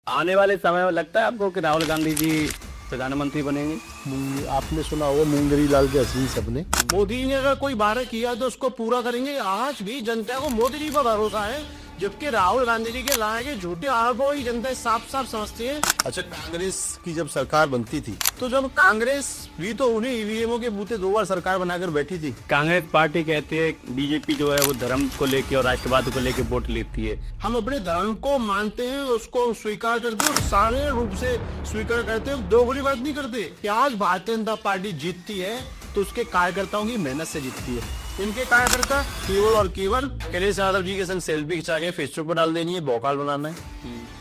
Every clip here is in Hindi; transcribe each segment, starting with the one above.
आने वाले समय में लगता है आपको कि राहुल गांधी जी प्रधानमंत्री बनेंगे? आपने सुना होगा मुंगरी लाल के हसीन सपने। मोदी ने अगर कोई वादा किया तो उसको पूरा करेंगे। आज भी जनता को मोदी जी पर भरोसा है, जबकि राहुल गांधी जी के लाए के झूठे आरोपों ही जनता साफ साफ समझती है। अच्छा, कांग्रेस की जब सरकार बनती थी तो जब कांग्रेस भी तो उन्हीं ईवीएमओ के बूते 2 बार सरकार बनाकर बैठी थी। कांग्रेस पार्टी कहती है बीजेपी जो है वो धर्म को लेके और राष्ट्रवाद को लेके वोट लेती है। हम अपने धर्म को मानते हैं, उसको स्वीकार करते हैं, सारे रूप से स्वीकार करते हैं, दोगली बात नहीं करते। कि आज भारतीय जनता पार्टी जीतती है तो उसके कार्यकर्ताओं की मेहनत से जीतती है। इनके कार्यकर्ता केवल और केवल अखिलेश यादव जी के संग सेल्फी खिंचा के फेसबुक पर डाल देनी है, भौकाल बनाना है।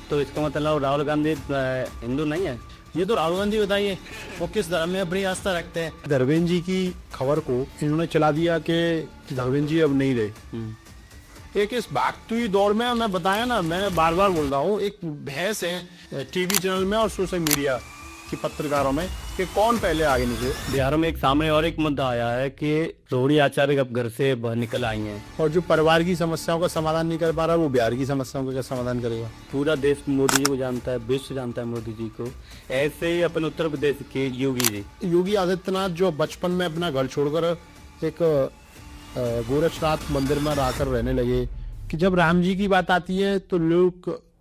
तो इसका मतलब राहुल गांधी हिंदू नहीं है? ये तो राहुल गांधी बताइए वो किस धर्म में अपनी आस्था रखते हैं। धर्मेंद्र जी की खबर को इन्होंने चला दिया कि धर्मेंद्र जी अब नहीं रहे। एक इस भागते दौर में मैं बताया ना, मैं बार बार बोल रहा हूँ, एक बहस है टीवी चैनल में और सोशल मीडिया की पत्रकारों में कि कौन पहले आगे निकले। बिहार में एक सामने और एक मुद्दा आया है कि रोहड़ी आचार्य अब घर से बाहर निकल आई हैं और जो परिवार की समस्याओं का समाधान नहीं कर पा रहा, वो बिहार की समस्याओं का क्या समाधान करेगा? पूरा देश मोदी जी को जानता है, विश्व जानता है मोदी जी को। ऐसे ही अपन उत्तर प्रदेश के योगी आदित्यनाथ जो बचपन में अपना घर छोड़कर एक गोरक्षनाथ मंदिर में आकर रहने लगे, कि जब राम जी की बात आती है तो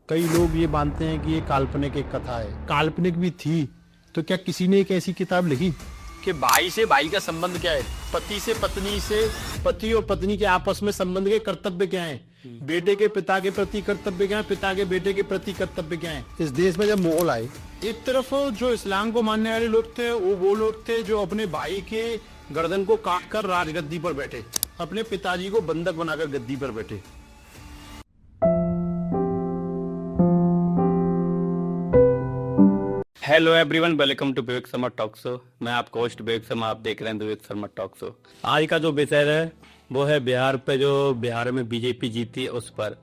कई लोग ये मानते हैं कि ये काल्पनिक एक कथा है। काल्पनिक भी थी तो क्या किसी ने एक ऐसी किताब लिखी कि भाई से भाई का संबंध क्या है, पति से पत्नी से, पति और पत्नी के आपस में संबंध के कर्तव्य क्या है, बेटे के पिता के प्रति कर्तव्य क्या है, पिता के बेटे के प्रति कर्तव्य क्या है। इस देश में जब मुगल आए, एक तरफ जो इस्लाम को मानने वाले लोग थे वो लोग थे जो अपने भाई के गर्दन को काट कर राजगद्दी पर बैठे, अपने पिताजी को बंधक बनाकर गद्दी पर बैठे। Hello everyone, welcome to Vivek Sharma talk show. मैं आपका होस्ट विवेक शर्मा, आप देख रहे हैं विवेक शर्मा टॉक शो। आज का जो विषय है वो है बिहार पे, जो बिहार में बीजेपी जीती है उस पर।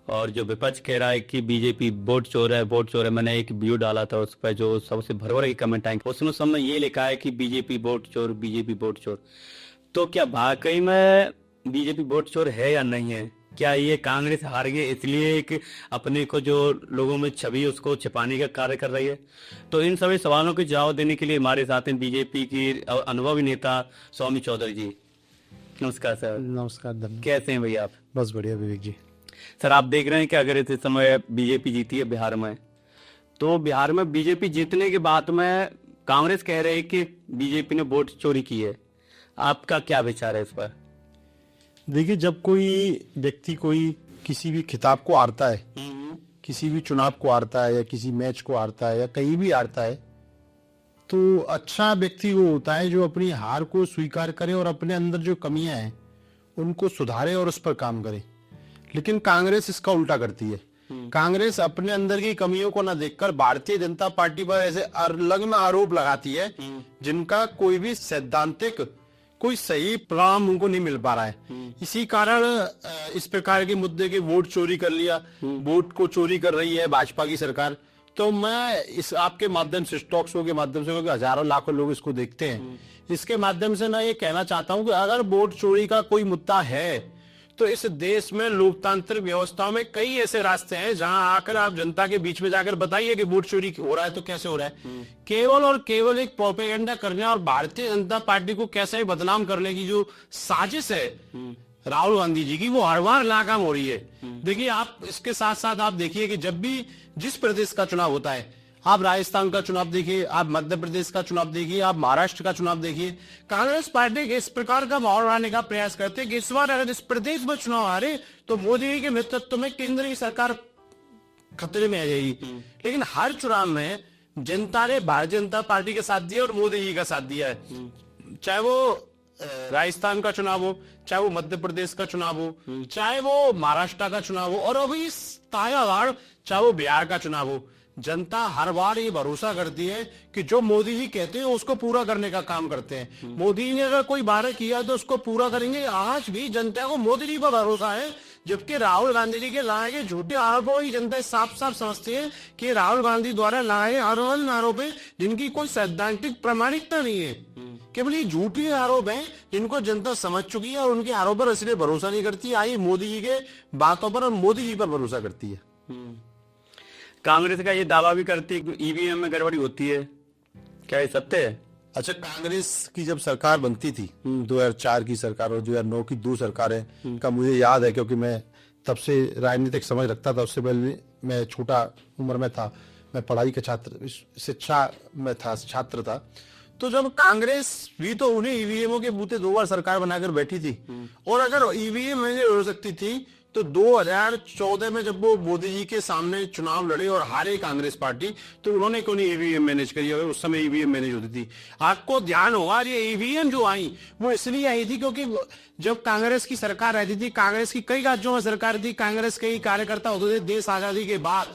और जो विपक्ष कह रहा है कि बीजेपी वोट चोर है, वोट चोर है। मैंने एक वीडियो डाला था उस पर, जो सबसे भरभर की कमेंट आएंगे उसमें सबने ये लिखा है कि बीजेपी वोट चोर, बीजेपी वोट चोर। तो क्या वाकई में बीजेपी वोट चोर है या नहीं है? क्या ये कांग्रेस हार गई इसलिए एक अपने को जो लोगों में छवि उसको छिपाने का कार्य कर रही है? तो इन सभी सवालों के जवाब देने के लिए हमारे साथ हैं बीजेपी की अनुभवी नेता स्वामी चौधरी जी। नमस्कार सर। नमस्कार धन्यवाद। कैसे हैं भैया आप? बस बढ़िया विवेक जी। सर, आप देख रहे हैं कि अगर इस समय बीजेपी जीती है बिहार में, तो बिहार में बीजेपी जीतने के बाद में कांग्रेस कह रहे है कि बीजेपी ने वोट चोरी की है। आपका क्या विचार है इस पर? देखिए, जब कोई व्यक्ति कोई किसी भी खिताब को हारता है, किसी भी चुनाव को हारता है या किसी मैच को हारता है या कहीं भी हारता है, तो अच्छा व्यक्ति वो होता है जो अपनी हार को स्वीकार करे और अपने अंदर जो कमियां हैं उनको सुधारे और उस पर काम करे। लेकिन कांग्रेस इसका उल्टा करती है। कांग्रेस अपने अंदर की कमियों को न देखकर भारतीय जनता पार्टी पर ऐसे अलग आरोप लगाती है जिनका कोई भी सैद्धांतिक कोई सही परिणाम उनको नहीं मिल पा रहा है। इसी कारण इस प्रकार के मुद्दे के वोट चोरी कर लिया, वोट को चोरी कर रही है भाजपा की सरकार। तो मैं इस आपके माध्यम से, टॉक शो के माध्यम से, क्योंकि हजारों लाखों लोग इसको देखते हैं, इसके माध्यम से मैं ये कहना चाहता हूं कि अगर वोट चोरी का कोई मुद्दा है तो इस देश में लोकतांत्रिक व्यवस्था में कई ऐसे रास्ते हैं जहां आकर आप जनता के बीच में जाकर बताइए कि वोट चोरी हो रहा है तो कैसे हो रहा है। केवल और केवल एक प्रोपेगेंडा करने और भारतीय जनता पार्टी को कैसे बदनाम करने की जो साजिश है राहुल गांधी जी की, वो हर बार नाकाम हो रही है। देखिए, आप इसके साथ साथ आप देखिए कि जब भी जिस प्रदेश का चुनाव होता है, आप राजस्थान का चुनाव देखिए, आप मध्य प्रदेश का चुनाव देखिए, आप महाराष्ट्र का चुनाव देखिए, कांग्रेस पार्टी के इस प्रकार का माहौल लाने का प्रयास करते हैं कि इस बार अगर इस प्रदेश में चुनाव हारे तो मोदी जी के नेतृत्व में केंद्र की सरकार खतरे में आ जाएगी। लेकिन हर चुनाव में जनता ने भारतीय जनता पार्टी का साथ दिया और मोदी जी का साथ दिया है। चाहे वो राजस्थान का चुनाव हो, चाहे वो मध्य प्रदेश का चुनाव हो, चाहे वो महाराष्ट्र का चुनाव हो, और अभी ताजा बार चाहे वो बिहार का चुनाव हो, जनता हर बार ये भरोसा करती है कि जो मोदी जी कहते हैं उसको पूरा करने का काम करते हैं। मोदी जी ने अगर कोई वादा किया तो उसको पूरा करेंगे। आज भी जनता को मोदी जी पर भरोसा है, जबकि राहुल गांधी जी के लाए गए झूठे आरोपों ही जनता साफ साफ समझती है कि राहुल गांधी द्वारा लाए आरोप है जिनकी कोई सैद्धांतिक प्रामाणिकता नहीं है। केवल ये झूठे आरोप हैं जिनको जनता समझ चुकी है और उनके आरोप पर इसलिए भरोसा नहीं करती। आई मोदी जी के बातों पर और मोदी जी पर भरोसा करती है। कांग्रेस का ये दावा भी करती है कि ईवीएम में गड़बड़ी होती है, क्या ये सत्य है? अच्छा, कांग्रेस की जब सरकार बनती थी 2004 की सरकार और 2009 की दो सरकारें का मुझे याद है, क्योंकि मैं तब से राजनीतिक समझ रखता था। उससे पहले मैं छोटा उम्र में था, मैं पढ़ाई का छात्र, शिक्षा में था, छात्र था। तो जब कांग्रेस भी तो उन्हें ईवीएमओ के बूते 2 बार सरकार बनाकर बैठी थी, और अगर ईवीएम नहीं हो सकती थी तो 2014 में जब वो मोदी जी के सामने चुनाव लड़े और हारे कांग्रेस पार्टी, तो उन्होंने क्यों नहीं ईवीएम मैनेज करी? अगर उस समय ईवीएम मैनेज होती थी, आपको ध्यान होगा ये ईवीएम जो आई वो इसलिए आई थी क्योंकि जब कांग्रेस की सरकार रहती थी, कांग्रेस की कई राज्यों में सरकार थी, कांग्रेस के ही कार्यकर्ता होते थे देश आजादी के बाद,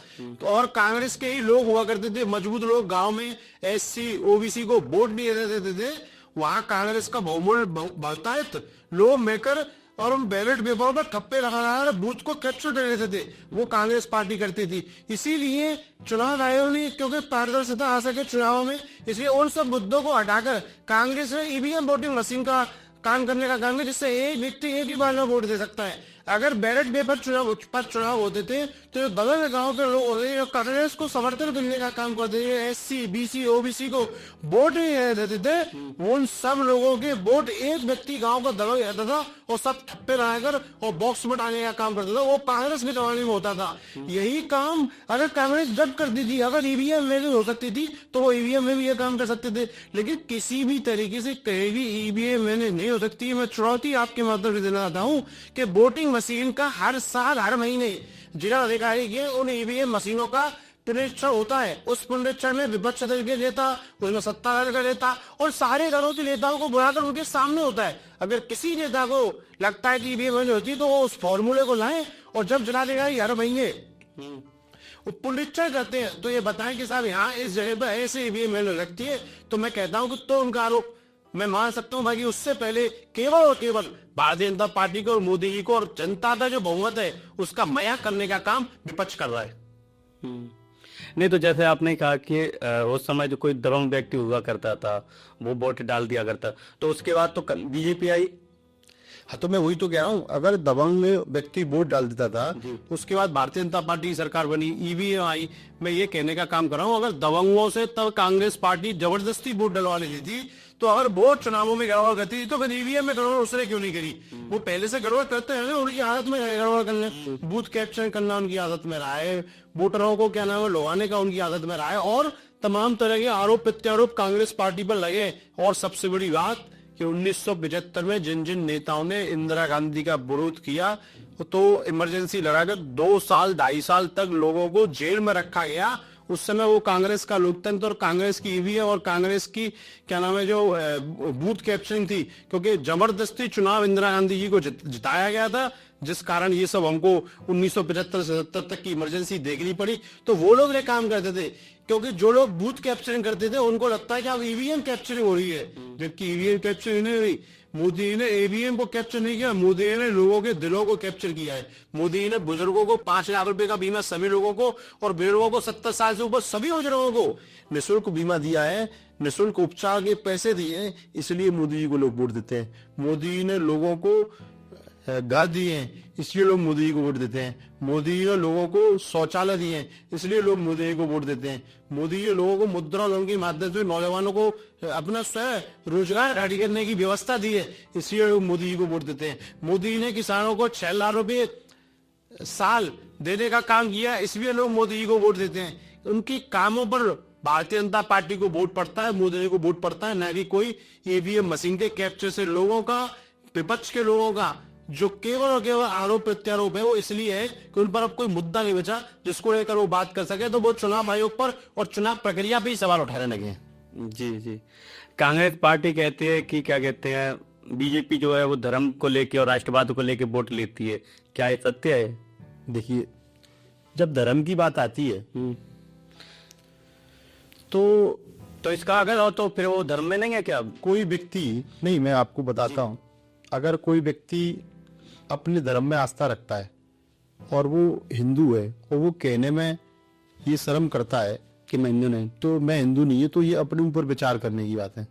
और कांग्रेस के ही लोग हुआ करते थे, मजबूत लोग। गांव में एससी ओबीसी को वोट नहीं देते थे, वहां कांग्रेस का बहुमूल्य बहुतायत लोग मेकर और उन बैलेट पेपर पर ठप्पे लगा बूथ को कैप्चर कर लेते थे, वो कांग्रेस पार्टी करती थी। इसीलिए चुनाव आयोग ने, क्योंकि पारदर्शिता आ सके चुनावों में, इसलिए उन सब मुद्दों को हटाकर कांग्रेस ने ईवीएम वोटिंग मशीन का काम करने का काम है, जिससे एक व्यक्ति एक ही बार में वोट दे सकता है। अगर बैलेट पेपर चुनाव होते थे तो बगल में गांव के लोग होते थे, कांग्रेस को समर्थन करने का काम करते थे, एससी बीसी ओबीसी को वोट नहीं देते थे, उन सब लोगों के वोट एक व्यक्ति गांव का दबा रहता था और सब ठप्पे लगाकर और बॉक्स में डालने का काम करता था। वो कांग्रेस के जमाने में होता था। यही काम अगर कांग्रेस जब करती थी, अगर ईवीएम में हो सकती थी तो वो ईवीएम में भी ये काम कर सकते थे, लेकिन किसी भी तरीके से कहीं भी ईवीएम में नहीं हो सकती। मैं चुनौती आपके माध्यम से देना चाहता हूँ कि वोटिंग मशीन का हर साल हर महीने जिला अधिकारी के उन ईवीएम मशीनों का निरीक्षण होता है। उस निरीक्षण में विपक्ष के नेता, उसमें सत्ताधारी का नेता और सारे दलों के नेताओं को बुलाकर उनके सामने होता है। अगर किसी नेता को लगता है कि ईवीएम नहीं होती तो वो उस फॉर्मूले को लाएं और जब जिला अधिकारी हर महीने वो पुनरीक्षण करते हैं तो ये बताएं कि साहब यहाँ इस जगह पर ऐसे ईवीएम लगती है, तो मैं कहता हूँ कि तो उनका आरोप मैं मान सकता हूँ भाई। उससे पहले केवल और केवल भारतीय जनता पार्टी को और मोदी जी को और जनता का जो बहुमत है उसका मया करने का काम विपक्ष कर रहा है। नहीं, तो जैसे आपने कहा कि उस समय जो कोई दबंग व्यक्ति हुआ करता था वो वोट डाल दिया करता, तो उसके बाद तो बीजेपी आई। हाँ, तो मैं वही तो कह रहा हूँ, अगर दबंग व्यक्ति वोट डाल देता था तो उसके बाद भारतीय जनता पार्टी की सरकार बनी, ईवीएम आई। मैं ये कहने का काम कर रहा हूँ, अगर दबंगों से तब कांग्रेस पार्टी जबरदस्ती वोट डलवा लेती थी, तो अगर वोट चुनावों में गड़बड़ करती थी तो फिर ईवीएम में गड़बड़ उसने क्यों नहीं करी? वो पहले से गड़बड़ करते हैं, उनकी आदत में गड़बड़ करने, बूथ कैप्चर करना उनकी आदत में रहा है, वोटरों को क्या नाम है लुभाने का उनकी आदत में रहा है, और तमाम तरह के आरोप प्रत्यारोप कांग्रेस पार्टी पर लगे। और सबसे बड़ी बात कि 1975 में जिन जिन नेताओं ने इंदिरा गांधी का विरोध किया तो इमरजेंसी लगाकर 2 साल 2.5 साल तक लोगों को जेल में रखा गया। उस समय वो कांग्रेस का लोकतंत्र और कांग्रेस की ईवीएम और कांग्रेस की क्या नाम है जो बूथ कैप्चरिंग थी, क्योंकि जबरदस्ती चुनाव इंदिरा गांधी जी को जिताया गया था, जिस कारण ये सब हमको 1975 से 70 तक की इमरजेंसी देखनी पड़ी। तो वो लोग ये काम करते थे, क्योंकि जो लोग बूथ कैप्चरिंग करते थे उनको लगता है कि अब ईवीएम कैप्चरिंग हो रही है, जबकि ईवीएम कैप्चरिंग नहीं हुई। मोदी ने ईवीएम को कैप्चर नहीं किया, मोदी ने लोगों के दिलों को कैप्चर किया है। मोदी ने बुजुर्गों को 5 लाख रुपए का बीमा सभी लोगों को, और बुजुर्गों को 70 साल से ऊपर सभी बुजुर्गों को निःशुल्क बीमा दिया है, निःशुल्क उपचार के पैसे दिए, इसलिए मोदी जी को लोग वोट देते हैं। मोदी ने लोगों को घर दिए हैं, इसलिए लोग मोदी जी को वोट देते हैं। मोदी जी ने लोगों को शौचालय दिए हैं, इसलिए लोग मोदी जी को वोट देते हैं। मोदी जी लोगों को मुद्रा लोन के माध्यम से नौजवानों को अपना स्वयं रोजगार रेडी करने की व्यवस्था दी है, इसलिए लोग मोदी जी को वोट देते हैं। मोदी जी ने किसानों को 6 लाख रुपए साल देने का काम किया, इसलिए लोग मोदी जी को वोट देते हैं। उनकी कामों पर भारतीय जनता पार्टी को वोट पड़ता है, मोदी जी को वोट पड़ता है, न कि कोई ईवीएम मशीन के कैप्चर से लोगों का, विपक्ष के लोगों का जो केवल और केवल आरोप प्रत्यारोप है वो इसलिए है कि उन पर अब कोई मुद्दा नहीं बचा जिसको लेकर वो बात कर सके, तो वो चुनाव आयोग पर और चुनाव प्रक्रिया पे ही सवाल उठाने लगे हैं। जी जी, कांग्रेस पार्टी कहती है कि क्या कहते हैं बीजेपी जो है वो धर्म को लेके और राष्ट्रवाद को लेके वोट लेती है, क्या ये सत्य है? देखिए, जब धर्म की बात आती है तो इसका अगर हो तो फिर वो धर्म में नहीं है क्या? कोई व्यक्ति नहीं, मैं आपको बताता हूं, अगर कोई व्यक्ति अपने धर्म में आस्था रखता है और वो हिंदू है और वो कहने में ये शर्म करता है कि मैं हिंदू नहीं, तो मैं हिंदू नहीं है, तो ये अपने ऊपर विचार करने की बात है।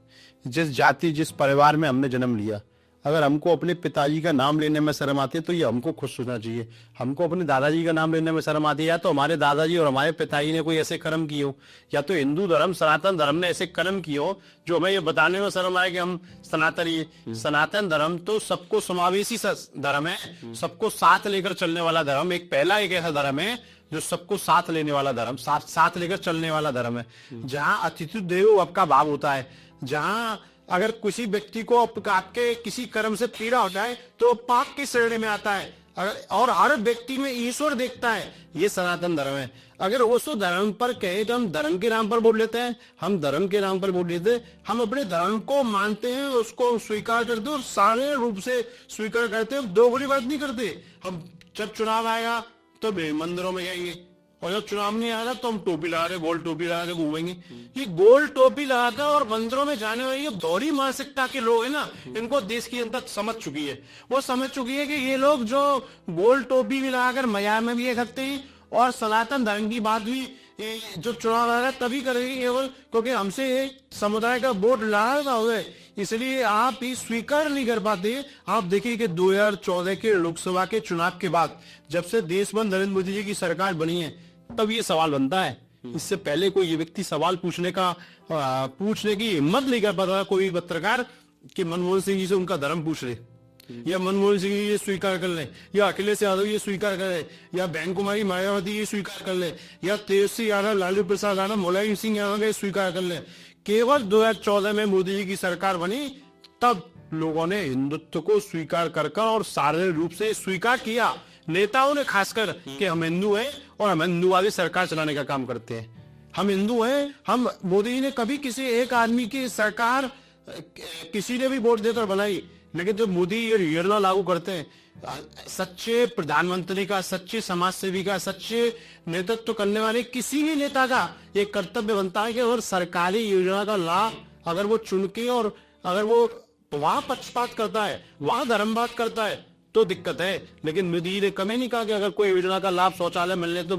जिस जाति जिस परिवार में हमने जन्म लिया, अगर हमको अपने पिताजी का नाम लेने में शर्म आती है तो ये हमको खुश होना चाहिए। हमको अपने दादाजी का नाम लेने में शर्म आती है, या तो हमारे दादाजी और हमारे पिताजी ने कोई ऐसे कर्म किए हो, या तो हिंदू धर्म सनातन धर्म ने ऐसे कर्म किए हो जो हमें ये बताने में शर्म आए कि हम सनातन धर्म तो सबको समावेशी धर्म है, सबको साथ लेकर चलने वाला धर्म। एक ऐसा धर्म है जो सबको साथ लेने वाला धर्म, साथ लेकर चलने वाला धर्म है, जहाँ अतिथि देवो भव का भाव होता है, जहाँ अगर किसी व्यक्ति को आपके किसी कर्म से पीड़ा हो जाए तो पाप की श्रेणी में आता है, और हर व्यक्ति में ईश्वर देखता है। ये सनातन धर्म है। अगर उस धर्म पर कहे तो हम धर्म के नाम पर बोल लेते हैं, हम धर्म के नाम पर बोल लेते हैं, हम अपने धर्म को मानते हैं, उसको स्वीकार करते हैं और सारे रूप से स्वीकार करते हैं, दोगली बात नहीं करते। हम जब चुनाव आएगा तो मंदिरों में जाएंगे, और जब चुनाव नहीं आ रहा तो हम टोपी लगा के, गोल टोपी लगा के घूमेंगे। ये गोल टोपी लगाकर और मंदिरों में जाने वाले ये दोहरी मानसिकता के लोग है ना, इनको देश की जनता समझ चुकी है। वो समझ चुकी है कि ये लोग जो गोल टोपी भी लगाकर मजार में भी ये करते हैं, और सनातन धर्म की बात भी जो चुनाव आ रहा है तभी करेंगे केवल क्योंकि हमसे समुदाय का वोट लड़ा हुआ है, इसलिए आप ही स्वीकार नहीं कर पाते। आप देखिए कि 2014 के लोकसभा के चुनाव के बाद जब से देश में नरेंद्र मोदी जी की सरकार बनी है तब ये सवाल बनता है। इससे पहले कोई ये व्यक्ति सवाल पूछने की हिम्मत नहीं कर पाता कोई पत्रकार कि मनमोहन सिंह जी से उनका धर्म पूछ ले, या मनमोहन सिंह ये स्वीकार कर ले, या अखिलेश यादव ये स्वीकार कर ले, या बहन कुमारी मायावती ये स्वीकार कर ले, या तेजस्वी यादव, लालू प्रसाद यादव, मुलायम सिंह यादव ये स्वीकार कर ले। केवल 2014 में मोदी जी की सरकार बनी तब लोगों ने हिंदुत्व को स्वीकार कर और शारीरिक रूप से स्वीकार किया, नेताओं ने खासकर, कि हम हिंदू हैं और हम हिंदूवादी सरकार चलाने का काम करते हैं, हम हिंदू हैं। हम मोदी जी ने कभी किसी एक आदमी की सरकार किसी ने भी वोट देकर बनाई, लेकिन जो मोदी ये योजना लागू करते हैं, सच्चे प्रधानमंत्री का, सच्चे समाज सेवी का, सच्चे नेतृत्व करने वाले किसी भी नेता का ये कर्तव्य बनता है कि अगर सरकारी योजना का लाभ अगर वो चुन के और अगर वो वहां पक्षपात करता है, वहां धर्मवाद करता है तो दिक्कत है। लेकिन मोदी जी ने कभी नहीं कहा कि अगर कोई योजना का लाभ शौचालय मिलने तो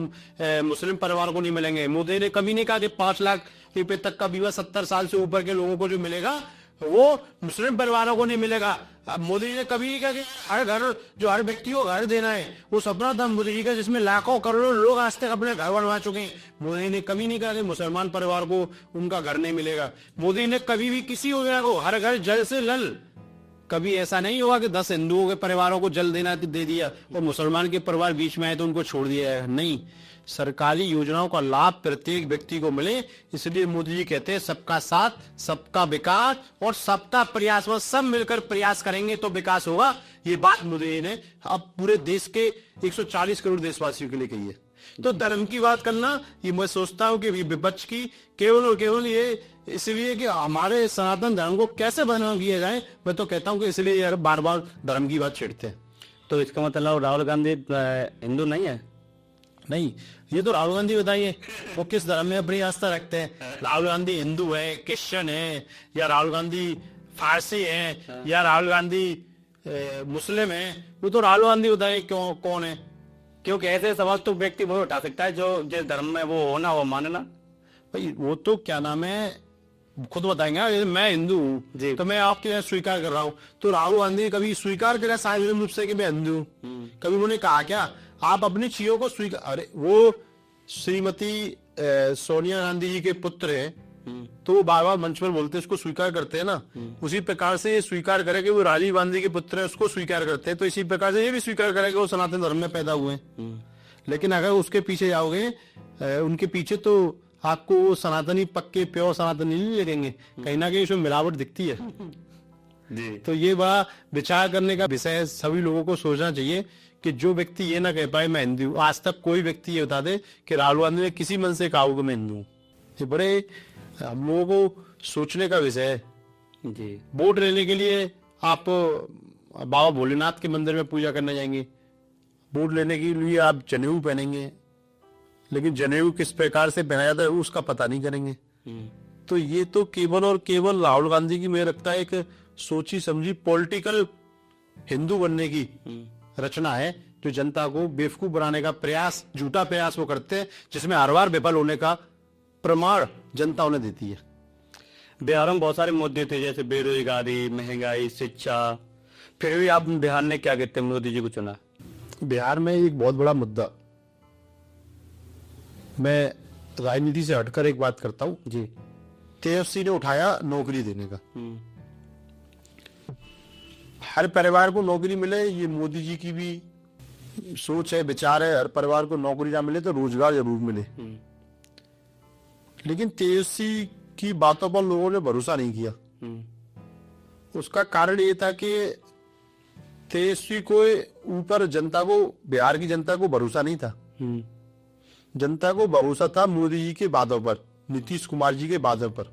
मुस्लिम परिवार को नहीं मिलेंगे। मोदी ने कभी नहीं कहा कि 5 लाख रुपए तक का बीमा 70 साल से ऊपर के लोगों को जो मिलेगा वो मुस्लिम परिवारों को नहीं मिलेगा। मोदी जी ने कभी नहीं कहा कि हर घर, जो हर व्यक्ति को घर देना है, वो सपना था मोदी जी का जिसमें लाखों करोड़ों लोग आज तक अपने घर बनवा चुके हैं। मोदी ने कभी नहीं कहा कि मुसलमान परिवार को उनका घर नहीं मिलेगा। मोदी ने कभी भी किसी योजना को हर घर जल से नल, कभी ऐसा नहीं होगा कि 10 हिंदुओं के परिवारों को जल देना दे दिया और मुसलमान के परिवार बीच में आए तो उनको छोड़ दिया है। नहीं, सरकारी योजनाओं का लाभ प्रत्येक व्यक्ति को मिले, इसलिए मोदी जी कहते हैं सबका साथ, सबका विकास और सबका प्रयास। वो सब मिलकर प्रयास करेंगे तो विकास होगा। ये बात मोदी जी ने अब पूरे देश के 140 करोड़ देशवासियों के लिए कही है। तो धर्म की बात करना, ये मैं सोचता हूँ कि विपक्ष की केवल और केवल ये इसलिए कि हमारे सनातन धर्म को कैसे बदनाम किया जाए। मैं तो कहता हूँ कि इसलिए यार बार बार धर्म की बात छेड़ते हैं। तो इसका मतलब राहुल गांधी हिंदू नहीं है? नहीं, ये तो राहुल गांधी बताइए वो किस धर्म में अपनी आस्था रखते हैं। राहुल गांधी हिंदू है, क्रिश्चियन है, या राहुल गांधी फारसी है, या राहुल गांधी मुस्लिम है? वो तो राहुल गांधी बताइए क्यों कौन है। क्योंकि ऐसे सवाल तो व्यक्ति वो उठा सकता है जो जिस धर्म में वो होना वो मानना। भाई वो तो क्या नाम है खुद बताएंगे। मैं हिंदू हूँ तो मैं आपके यहाँ स्वीकार कर रहा हूँ, तो राहुल गांधी कभी स्वीकार करा सार्वजनिक रूप से कि मैं हिंदू हूँ? कभी उन्होंने कहा क्या? आप अपनी चीजों को स्वीकार, अरे वो श्रीमती सोनिया गांधी जी के पुत्र हैं तो वो बार बार मंच पर बोलते हैं, उसको स्वीकार करते हैं ना। उसी प्रकार से ये स्वीकार करे कि वो राजीव गांधी के पुत्र है, उसको स्वीकार करते हैं, तो इसी प्रकार से ये भी स्वीकार करे कि वो सनातन धर्म में पैदा हुए हैं। लेकिन अगर उसके पीछे जाओगे, उनके पीछे, तो आपको वो सनातनी पक्के प्योर सनातनी नहीं लगेंगे, कहीं ना कहीं उसमें मिलावट दिखती है। जी। तो ये बड़ा विचार करने का विषय है। सभी लोगों को सोचना चाहिए कि जो व्यक्ति ये ना कह पाए मैं हिंदू हूँ, आज तक कोई व्यक्ति ये बता दे कि राहुल गांधी ने किसी मन से कहा कि मैं हिंदू हूँ। ये बड़े हम लोगों को सोचने का विषय है। जी। वोट लेने के लिए आप बाबा भोलेनाथ के मंदिर में पूजा करने जाएंगे, वोट लेने के लिए आप जनेऊ पहनेंगे, लेकिन जनेऊ किस प्रकार से पहना जाता है उसका पता नहीं करेंगे। तो ये तो केवल और केवल राहुल गांधी की मुझे लगता है एक सोची समझी पॉलिटिकल हिंदू बनने की रचना है, जो जनता को बेवकूफ बनाने का प्रयास, झूठा प्रयास वो करते हैं, जिसमें हर बार विफल होने का प्रमाण जनता उन्हें देती है। बिहार में बहुत सारे मुद्दे थे जैसे बेरोजगारी, महंगाई, शिक्षा, फिर भी आप बिहार ने क्या कहते हैं मोदी जी को चुना? बिहार में एक बहुत बड़ा मुद्दा, मैं राजनीति से हटकर एक बात करता हूं जी। तेजस्वी ने उठाया नौकरी देने का। हर परिवार को नौकरी मिले, ये मोदी जी की भी सोच है, विचार है। हर परिवार को नौकरी ना मिले तो रोजगार जरूर मिले। लेकिन तेजस्वी की बातों पर लोगों ने भरोसा नहीं किया। उसका कारण ये था कि तेजस्वी को ऊपर जनता को, बिहार की जनता को भरोसा नहीं था। जनता को भरोसा था मोदी जी के वादों पर, नीतीश कुमार जी के वादों पर,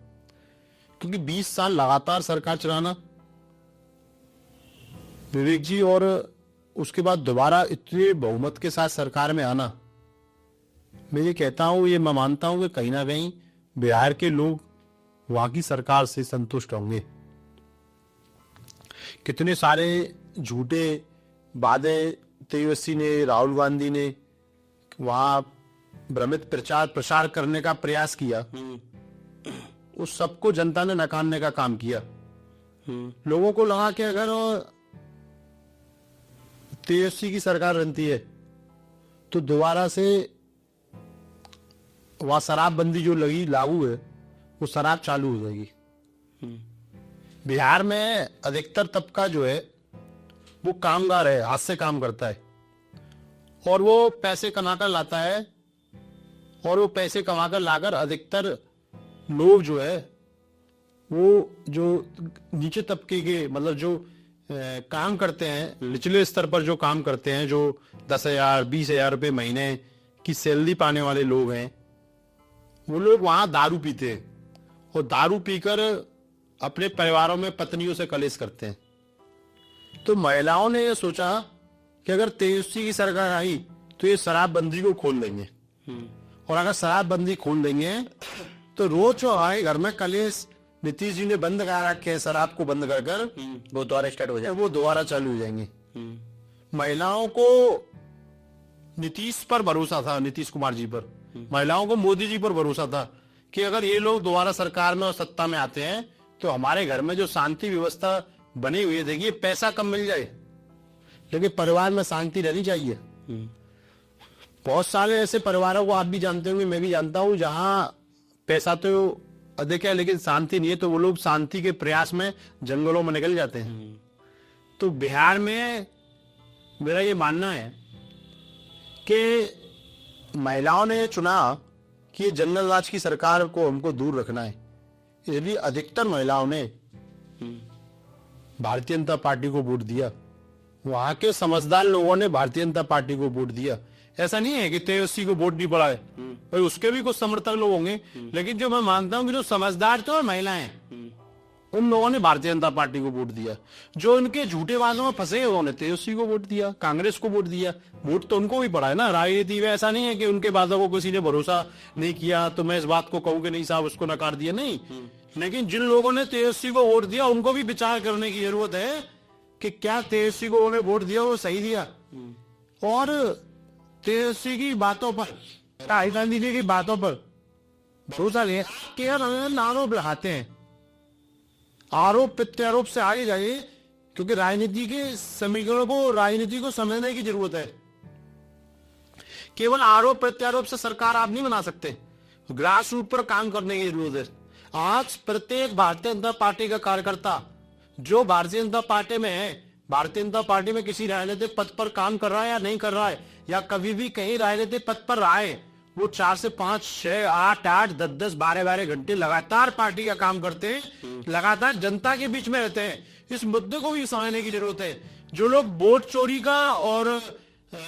क्योंकि 20 साल लगातार सरकार चलाना विवेक जी, और उसके बाद दोबारा इतने बहुमत के साथ सरकार में आना, मैं ये कहता हूं, ये मैं मानता हूं कि कहीं ना कहीं बिहार के लोग वहां की सरकार से संतुष्ट होंगे। कितने सारे झूठे वादे तेजस्वी ने, राहुल गांधी ने वहां भ्रमित प्रचार प्रसार करने का प्रयास किया, उस सबको जनता ने नकारने का काम किया। लोगों को लगा कि अगर तेजस्वी की सरकार बनती है तो दोबारा से वहां शराबबंदी जो लगी लागू है, वो शराब चालू हो जाएगी। बिहार में अधिकतर तबका जो है वो कामगार है, हाथ से काम करता है, और वो पैसे कमाकर लाता है, और वो पैसे कमाकर लाकर अधिकतर लोग जो है वो जो नीचे तबके के, मतलब जो काम करते हैं, निचले स्तर पर जो काम करते हैं, जो 10,000 20,000 रुपये महीने की सैलरी पाने वाले लोग हैं, वो लोग वहां दारू पीते हैं, और दारू पीकर अपने परिवारों में पत्नियों से कलेश करते हैं। तो महिलाओं ने ये सोचा कि अगर तेजस्वी की सरकार आई तो ये शराबबंदी को खोल देंगे, और अगर शराबबंदी खोल देंगे तो रोज जो आए घर में कलेश, नीतीश जी ने बंद करा रखे हैं शराब को, बंद कर कर वो दोबारा स्टार्ट हो जाए, वो दोबारा चालू हो जाएंगे। महिलाओं को नीतीश पर भरोसा था, नीतीश कुमार जी पर, महिलाओं को मोदी जी पर भरोसा था कि अगर ये लोग दोबारा सरकार में और सत्ता में आते हैं तो हमारे घर में जो शांति व्यवस्था बनी हुई है, देखिए पैसा कम मिल जाए लेकिन परिवार में शांति रहनी चाहिए। बहुत सारे ऐसे परिवारों को आप भी जानते होंगे, मैं भी जानता हूं, जहां पैसा तो अधिक है लेकिन शांति नहीं है, तो वो लोग शांति के प्रयास में जंगलों में निकल जाते हैं। तो बिहार में मेरा ये मानना है कि महिलाओं ने चुना कि ये जंगल राज की सरकार को हमको दूर रखना है, इसलिए अधिकतर महिलाओं ने भारतीय जनता पार्टी को वोट दिया। वहां के समझदार लोगों ने भारतीय जनता पार्टी को वोट दिया। ऐसा नहीं है कि तेजस्वी को वोट नहीं पड़ा है, भाई उसके भी कुछ समर्थक लोग होंगे, लेकिन जो मैं मानता हूं कि जो समझदार थे और महिलाएं, उन लोगों ने भारतीय जनता पार्टी को वोट दिया। जो इनके झूठे वादों में फंसे उन्होंने तेजस्वी को वोट दिया, कांग्रेस को वोट दिया। वोट तो उनको भी पड़ा है ना, राजनीति में ऐसा नहीं है कि उनके वादों को किसी ने भरोसा नहीं किया तो मैं इस बात को कहूं कि नहीं साहब उसको नकार दिया, नहीं। लेकिन जिन लोगों ने तेजस्वी को वोट दिया उनको भी विचार करने की जरूरत है कि क्या तेजस्वी को उन्होंने वोट दिया वो सही दिया। और तेजस्वी की बातों पर, राहुल गांधी जी की बातों पर भरोसा नहीं है कि यार आरोप लगाते हैं, आरोप प्रत्यारोप से आगे जाइए, क्योंकि राजनीति के समीकरणों को, राजनीति को समझने की जरूरत है। केवल आरोप प्रत्यारोप से सरकार आप नहीं बना सकते, ग्रास रूट पर काम करने की जरूरत है। आज प्रत्येक भारतीय जनता पार्टी का कार्यकर्ता जो भारतीय जनता पार्टी में है, भारतीय जनता पार्टी में किसी राजनीतिक पद पर काम कर रहा है या नहीं कर रहा है, या कभी भी कहीं राजनीतिक पद पर रहा है, वो 4 से 5, 6, 8, 8, 10, 10, 12, 12 घंटे लगातार पार्टी का काम करते हैं, लगातार जनता के बीच में रहते हैं। इस मुद्दे को भी समझने की जरूरत है। जो लोग वोट चोरी का और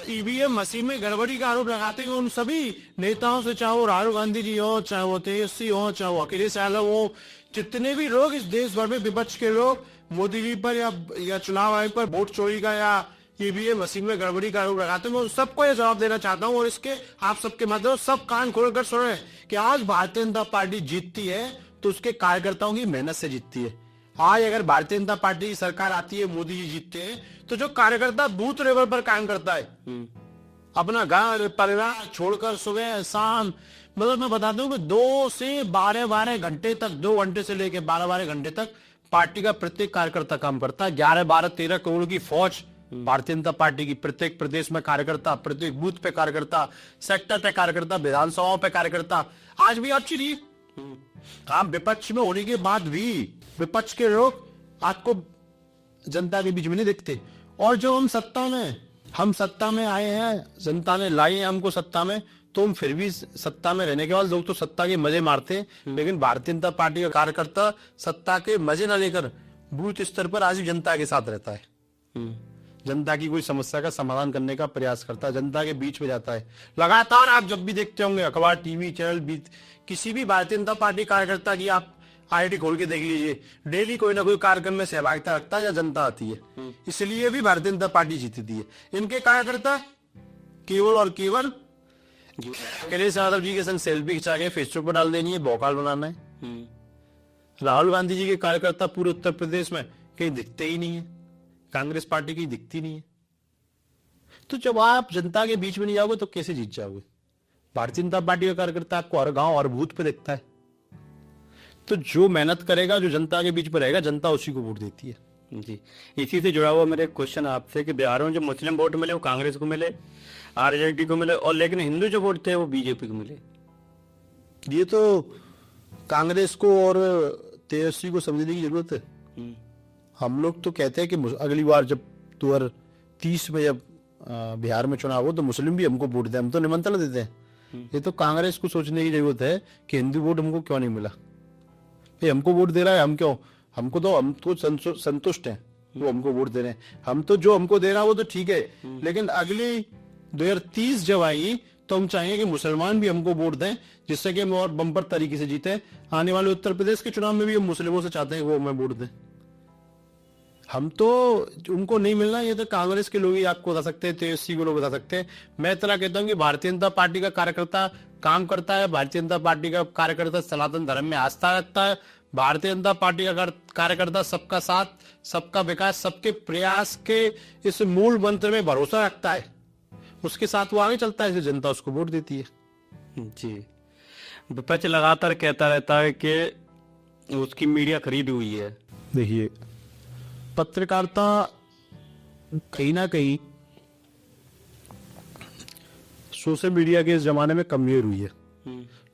ईवीएम मशीन में गड़बड़ी का आरोप लगाते हैं, उन सभी नेताओं से, चाहे वो राहुल गांधी जी हो, चाहे वो तेजस्वी हो, चाहे वो अखिलेश यादव हो, जितने भी लोग इस देश भर में विपक्ष के लोग मोदी जी पर या चुनाव आयोग पर वोट चोरी का या ईवीएम मशीन में गड़बड़ी का आरोप लगाते हैं, मैं सबको ये जवाब देना चाहता हूं, और इसके आप सबके माध्यम से सब कान खोलकर सुने कि आज भारतीय जनता पार्टी जीतती है तो उसके कार्यकर्ताओं की मेहनत से जीतती है। आज अगर भारतीय जनता पार्टी की सरकार आती है, मोदी जी जीतते हैं, तो जो कार्यकर्ता बूथ लेवल पर काम करता है, अपना घर परिवार छोड़कर सुबह शाम, मतलब मैं बताता हूँ कि 2 से 12 घंटे तक, 2 घंटे से लेकर 12 घंटे तक पार्टी का प्रत्येक कार्यकर्ता काम करता है। 11, 12, 13 करोड़ की फौज भारतीय जनता पार्टी की, प्रत्येक प्रदेश में कार्यकर्ता, प्रत्येक बूथ पे कार्यकर्ता, सेक्टर पे कार्यकर्ता, विधानसभाओं पे कार्यकर्ता। आज भी अच्छी रही, आप विपक्ष में होने के बाद भी विपक्ष के लोग आपको जनता के बीच में नहीं दिखते। और जो हम सत्ता में आए हैं, जनता ने लाई है हमको सत्ता में, तो हम फिर भी सत्ता में रहने के बाद लोग तो सत्ता के मजे मारते हैं, लेकिन भारतीय जनता पार्टी का कार्यकर्ता सत्ता के मजे न लेकर बूथ स्तर पर आज भी जनता के साथ रहता है। जनता की कोई समस्या का समाधान करने का प्रयास करता है, जनता के बीच में जाता है। लगातार आप जब भी देखते होंगे अखबार, टीवी चैनल, किसी भी भारतीय जनता पार्टी कार्यकर्ता की आप आईडी खोल के देख लीजिए, डेली कोई ना कोई कार्यक्रम में सहभागिता रखता है या जनता आती है। इसलिए भी भारतीय जनता पार्टी जीतती है। इनके कार्यकर्ता केवल और केवल अखिलेश यादव जी के संग सेल्फी खिंचा के फेसबुक पर डाल देनी है, भौकाल बनाना है। राहुल गांधी जी के कार्यकर्ता पूरे उत्तर प्रदेश में कहीं दिखते ही नहीं है, कांग्रेस पार्टी की दिखती नहीं है। तो जब आप जनता के बीच में नहीं जाओगे तो कैसे जीत जाओगे? भारतीय जनता पार्टी का कार्यकर्ता आपको हर गांव और बूथ पे दिखता है। तो जो मेहनत करेगा, जो जनता के बीच में रहेगा, जनता उसी को वोट देती है। जी, इसी से जुड़ा हुआ मेरा क्वेश्चन आपसे कि बिहार में जो मुस्लिम वोट मिले वो कांग्रेस को मिले, आरजेडी को मिले, और लेकिन हिंदू जो वोट थे वो बीजेपी को मिले। ये तो कांग्रेस को और तेजस्वी को समझने की जरूरत है। हम लोग तो कहते हैं कि अगली बार जब 2030 में जब बिहार में चुनाव हो तो मुस्लिम भी हमको वोट दें, हम तो निमंत्रण देते हैं। ये तो कांग्रेस को सोचने की जरूरत है कि हिंदू वोट हमको क्यों नहीं मिला, भाई हमको वोट दे रहा है, हम क्यों, हम तो संतुष्ट हैं, वो हमको वोट दे रहे हैं। हम तो जो हमको दे रहा है वो तो ठीक है, लेकिन अगली 2030 जब आई तो हम चाहेंगे कि मुसलमान भी हमको वोट दें, जिससे कि हम और बम्पर तरीके से जीते। आने वाले उत्तर प्रदेश के चुनाव में भी हम मुस्लिमों से चाहते हैं कि वो हमें वोट दें। हम तो उनको नहीं मिलना, ये तो कांग्रेस के लोग ही आपको बता सकते हैं, तेजस्वी को लोग बता सकते हैं। मैं इतना कहता हूँ कि भारतीय जनता पार्टी का कार्यकर्ता काम करता है, भारतीय जनता पार्टी का कार्यकर्ता सनातन धर्म में आस्था रखता है, भारतीय जनता पार्टी का कार्यकर्ता सबका साथ, सबका विकास, सबके प्रयास के इस मूल मंत्र में भरोसा रखता है, उसके साथ वो आगे चलता है, इसलिए जनता उसको वोट देती है। जी, विपक्ष लगातार कहता रहता है कि उसकी मीडिया खरीदी हुई है। देखिए, पत्रकारिता कहीं ना कहीं सोशल मीडिया के इस जमाने में कमजोर हुई है।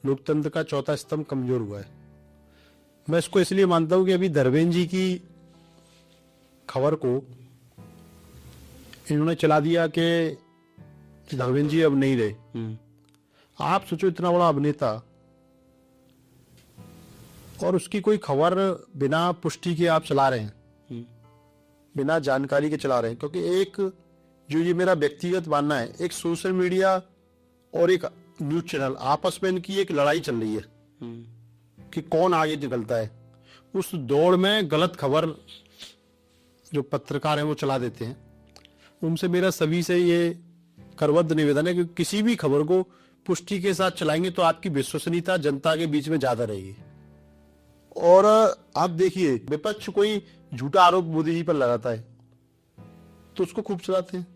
लोकतंत्र का चौथा स्तंभ कमजोर हुआ है। मैं इसको इसलिए मानता हूं कि अभी धर्मेंद्र जी की खबर को इन्होंने चला दिया कि धर्मेंद्र जी अब नहीं रहे। आप सोचो, इतना बड़ा अभिनेता और उसकी कोई खबर बिना पुष्टि के आप चला रहे हैं, बिना जानकारी के चला रहे हैं। क्योंकि एक जो ये मेरा व्यक्तिगत मानना है, एक सोशल मीडिया और एक न्यूज चैनल आपस में इनकी एक लड़ाई चल रही है कि कौन आगे निकलता है। उस दौड़ में गलत खबर जो पत्रकार हैं वो चला देते हैं। उनसे मेरा सभी से ये करबद्ध निवेदन है कि किसी भी खबर को पुष्टि के साथ चलाएंगे तो आपकी विश्वसनीयता जनता के बीच में ज्यादा रहेगी। और आप देखिए, विपक्ष कोई झूठा आरोप मोदी जी पर लगाता है तो उसको खूब चलाते हैं।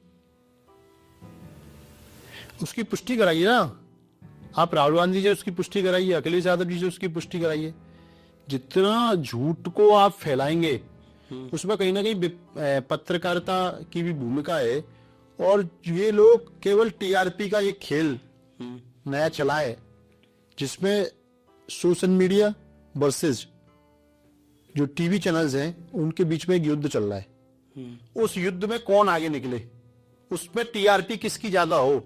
उसकी पुष्टि कराइए ना, आप राहुल गांधी जी उसकी पुष्टि कराइए, अखिलेश यादव जी से उसकी पुष्टि कराइए। जितना झूठ को आप फैलाएंगे उसमें कहीं ना कहीं पत्रकारिता की भी भूमिका है। और ये लोग केवल टीआरपी का एक खेल नया चला है, जिसमें सोशल मीडिया वर्सेस जो टीवी चैनल्स हैं उनके बीच में एक युद्ध चल रहा है। उस युद्ध में कौन आगे निकले, उसमें टीआरपी किसकी ज्यादा हो,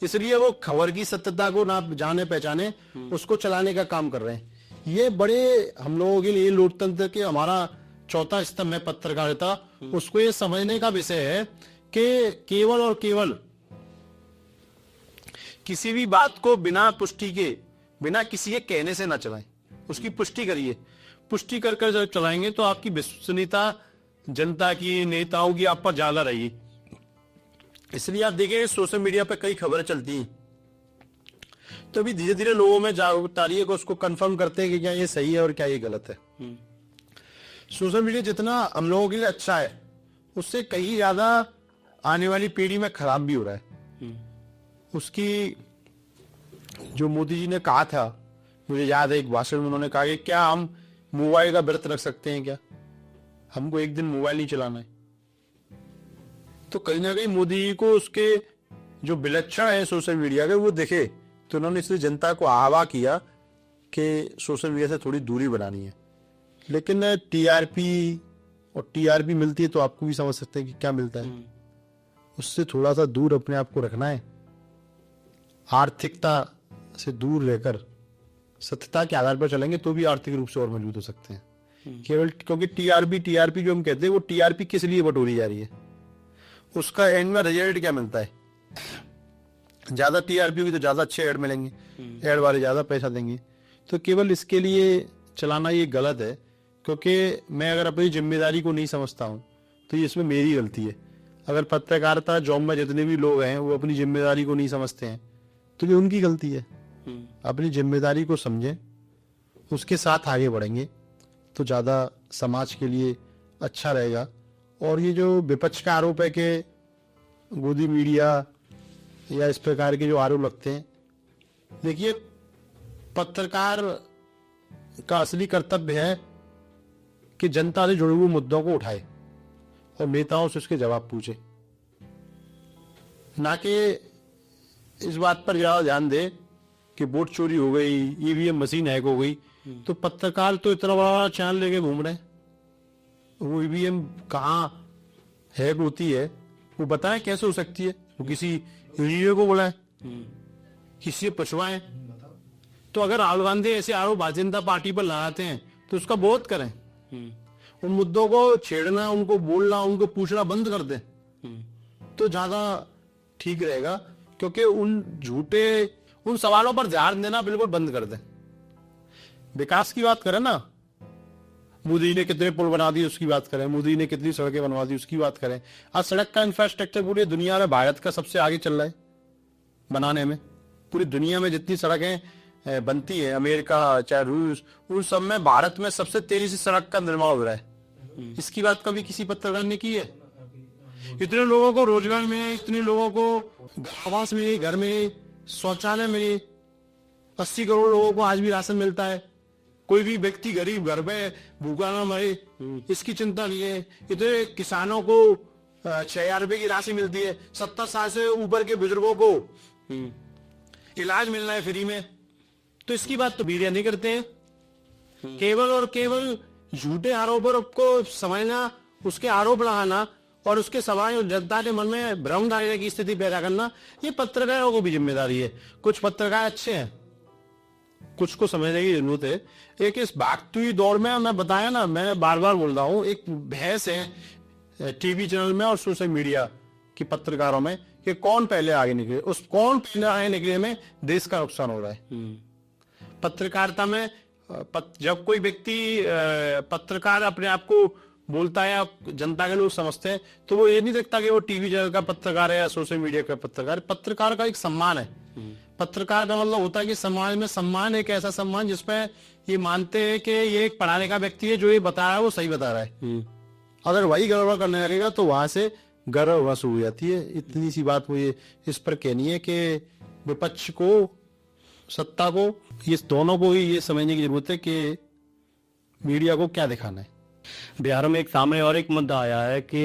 इसलिए वो खबर की सत्यता को ना जाने पहचाने उसको चलाने का काम कर रहे हैं। ये बड़े हम लोगों के लिए लोकतंत्र के हमारा चौथा स्तंभ है पत्रकारिता, उसको ये समझने का विषय है कि केवल और केवल किसी भी बात को बिना पुष्टि के, बिना किसी के कहने से ना चलाएं, उसकी पुष्टि करिए। पुष्टि कर कर जब चलाएंगे तो आपकी विश्वसनीयता जनता की, नेताओं की आप पर ज्यादा रहेगी। इसलिए आप देखें सोशल मीडिया पे कई खबरें चलती हैं तो अभी धीरे धीरे लोगों में जागरूकता आ रही है कि उसको कंफर्म करते हैं कि क्या ये सही है और क्या ये गलत है। सोशल मीडिया जितना हम लोगों के लिए अच्छा है, उससे कहीं ज्यादा आने वाली पीढ़ी में खराब भी हो रहा है। उसकी जो मोदी जी ने कहा था, मुझे याद है एक भाषण में उन्होंने कहा कि क्या हम मोबाइल का व्रत रख सकते हैं क्या? हमको एक दिन मोबाइल नहीं चलाना है। तो कहीं ना कहीं मोदी जी को उसके जो विलक्षण है सोशल मीडिया के वो दिखे, तो उन्होंने इसलिए जनता को आह्वान किया कि सोशल मीडिया से थोड़ी दूरी बनानी है। लेकिन टीआरपी और टीआरपी मिलती है तो आपको भी समझ सकते हैं कि क्या मिलता है, उससे थोड़ा सा दूर अपने आप को रखना है। आर्थिकता से दूर रहकर सत्यता के आधार पर चलेंगे तो भी आर्थिक रूप से और मजबूत हो सकते हैं। केवल क्योंकि टीआरपी जो हम कहते हैं वो टीआरपी किस लिए बटोरी जा रही है, उसका एंड में रिजल्ट क्या मिलता है। ज्यादा टीआरपी होगी तो ज्यादा अच्छे ऐड मिलेंगे, ऐड वाले ज्यादा पैसा देंगे। तो केवल इसके लिए चलाना ये गलत है, क्योंकि मैं अगर अपनी जिम्मेदारी को नहीं समझता हूं तो ये इसमें मेरी गलती है। अगर पत्रकारिता जॉब में जितने भी लोग हैं वो अपनी जिम्मेदारी को नहीं समझते हैं तो ये उनकी गलती है। अपनी जिम्मेदारी को समझें, उसके साथ आगे बढ़ेंगे तो ज्यादा समाज के लिए अच्छा रहेगा। और ये जो विपक्ष का आरोप है कि गोदी मीडिया या इस प्रकार के जो आरोप लगते हैं, देखिए पत्रकार का असली कर्तव्य है कि जनता से जुड़े हुए मुद्दों को उठाए और नेताओं से उसके जवाब पूछे, ना कि इस बात पर ज्यादा ध्यान दे कि वोट चोरी हो गई, ईवीएम मशीन हैक हो गई। तो पत्रकार तो इतना बड़ा चैनल लेके घूम रहे हैं, वो ईवीएम कहाँ हैक होती है वो बताएं कैसे हो सकती है, वो किसी इंजीनियर को बुलाएं, किसी से पूछवाएं। तो अगर राहुल गांधी ऐसे आरोप भारतीय जनता पार्टी पर लगाते हैं तो उसका विरोध करें, उन मुद्दों को छेड़ना, उनको बोलना, उनको पूछना बंद कर दें तो ज्यादा ठीक रहेगा। क्योंकि उन सवालों पर ध्यान देना बिल्कुल बंद कर दें। विकास की बात करें ना, मोदी ने कितने पुल बना दिए उसकी बात करें, मोदी ने कितनी सड़कें बनवा दी उसकी बात करें। आज सड़क का इंफ्रास्ट्रक्चर पूरी दुनिया में भारत का सबसे आगे चल रहा है बनाने में। पूरी दुनिया में जितनी सड़कें बनती है, अमेरिका चाहे रूस, उन सब में भारत में सबसे तेजी से सड़क का निर्माण हो रहा है। इसकी बात कभी किसी पत्रकार ने की है? इतने लोगों को रोजगार मिले, इतने लोगों को आवास मिले, घर मिले, शौचालय मिले, 80 करोड़ लोगों को आज भी राशन मिलता है, कोई भी व्यक्ति गरीब घर में भूखा ना मरे, इसकी चिंता नहीं है। इतने किसानों को 6,000 रुपए की राशि मिलती है, 70 साल से ऊपर के बुजुर्गों को इलाज मिलना है फ्री में, तो इसकी बात तो मीडिया नहीं करते हैं। केवल और केवल झूठे आरोपों को समझना, उसके आरोप लगाना और उसके समाज और जनता के मन में भ्रम डालने की स्थिति पैदा करना, ये पत्रकारों को भी जिम्मेदारी है। कुछ पत्रकार अच्छे हैं, कुछ को समझने की जरूरत है। एक इस भागती हुई दौर में, मैं बताया ना, मैं बार बार बोल रहा हूँ, एक बहस है टीवी चैनल में और सोशल मीडिया की पत्रकारों में कि कौन पहले आगे निकले। उस कौन पहले आगे निकले में देश का नुकसान हो रहा है। पत्रकारिता में जब कोई व्यक्ति पत्रकार अपने आप को बोलता है, जनता के लोग समझते हैं, तो वो ये नहीं देखता कि वो टीवी चैनल का पत्रकार है या सोशल मीडिया का पत्रकार। पत्रकार का एक सम्मान है। पत्रकार का मतलब होता है कि समाज में सम्मान, एक ऐसा सम्मान जिसमें ये मानते हैं कि ये एक पढ़ाने का व्यक्ति है, जो ये बता रहा है वो सही बता रहा है। अगर वही गड़बड़ करने लगेगा तो वहां से गर्व हो जाती है। इतनी सी बात मुझे इस पर कहनी है कि विपक्ष को, सत्ता को, ये दोनों को ही ये समझने की जरूरत है कि मीडिया को क्या दिखाना है। बिहार में एक सामने और एक मुद्दा आया है कि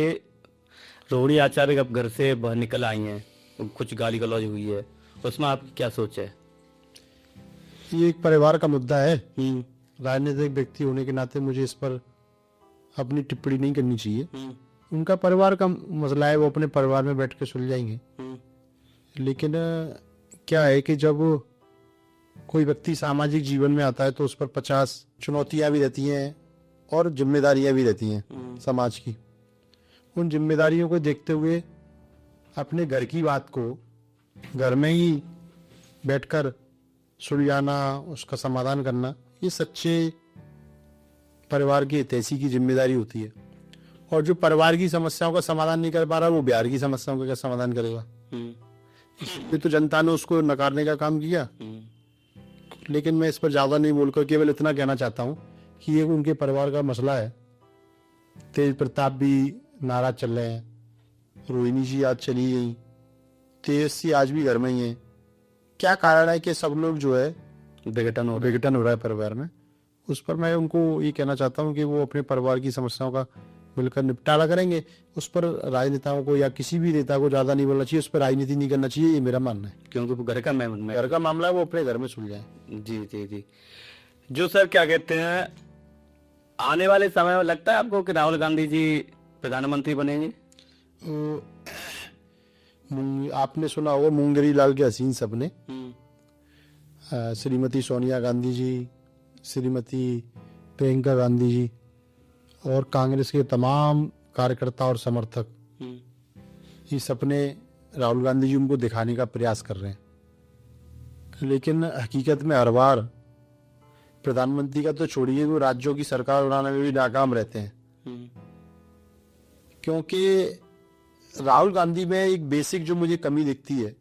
रोहिणी आचार्य अब घर से बाहर निकल आई हैं, कुछ गाली गलौज हुई है, उसमें आपकी क्या सोच है? ये एक परिवार का मुद्दा है। राजनीतिक व्यक्ति होने के नाते मुझे इस पर अपनी टिप्पणी नहीं करनी चाहिए। उनका परिवार का मसला है, वो अपने परिवार में बैठ के सुलझाएंगे। लेकिन क्या है कि जब कोई व्यक्ति सामाजिक जीवन में आता है तो उस पर 50 चुनौतियां भी रहती हैं और जिम्मेदारियां भी रहती हैं समाज की। उन जिम्मेदारियों को देखते हुए अपने घर की बात को घर में ही बैठकर सुलझाना, उसका समाधान करना, ये सच्चे परिवार की हितैषी की जिम्मेदारी होती है। और जो परिवार की समस्याओं का समाधान नहीं कर पा रहा, वो बिहार की समस्याओं का क्या समाधान करेगा? ये तो जनता ने उसको नकारने का काम किया। लेकिन मैं इस पर ज्यादा नहीं बोलकर केवल इतना कहना चाहता हूँ कि ये उनके परिवार का मसला है। तेज प्रताप भी नाराज चल रहे हैं, रोहिणी जी आज चली गई, तेजस्वी आज भी घर में ही है। क्या कारण है कि सब लोग जो है विघटन हो रहा है परिवार में? उस पर मैं उनको ये कहना चाहता हूँ कि वो अपने परिवार की समस्याओं का मिलकर निपटारा करेंगे। उस पर राजनेताओं को या किसी भी नेता को ज्यादा नहीं बोलना चाहिए, उस पर राजनीति नहीं करना चाहिए, ये मेरा मानना है। क्योंकि वो घर का घर का मामला है, वो अपने घर में सुलझाए। जी जी जी। जो सर क्या कहते हैं, आने वाले समय में लगता है आपको कि राहुल गांधी जी प्रधानमंत्री बनेंगे? आपने सुना होगा मुंगेरी लाल के हसीन सपने। श्रीमती सोनिया गांधी जी, श्रीमती प्रियंका गांधी जी और कांग्रेस के तमाम कार्यकर्ता और समर्थक ये सपने राहुल गांधी जी उनको दिखाने का प्रयास कर रहे हैं, लेकिन हकीकत में हर बार प्रधानमंत्री का तो छोड़िए, वो राज्यों की सरकार बनाने में भी नाकाम रहते हैं। क्योंकि राहुल गांधी में एक बेसिक जो मुझे कमी दिखती है,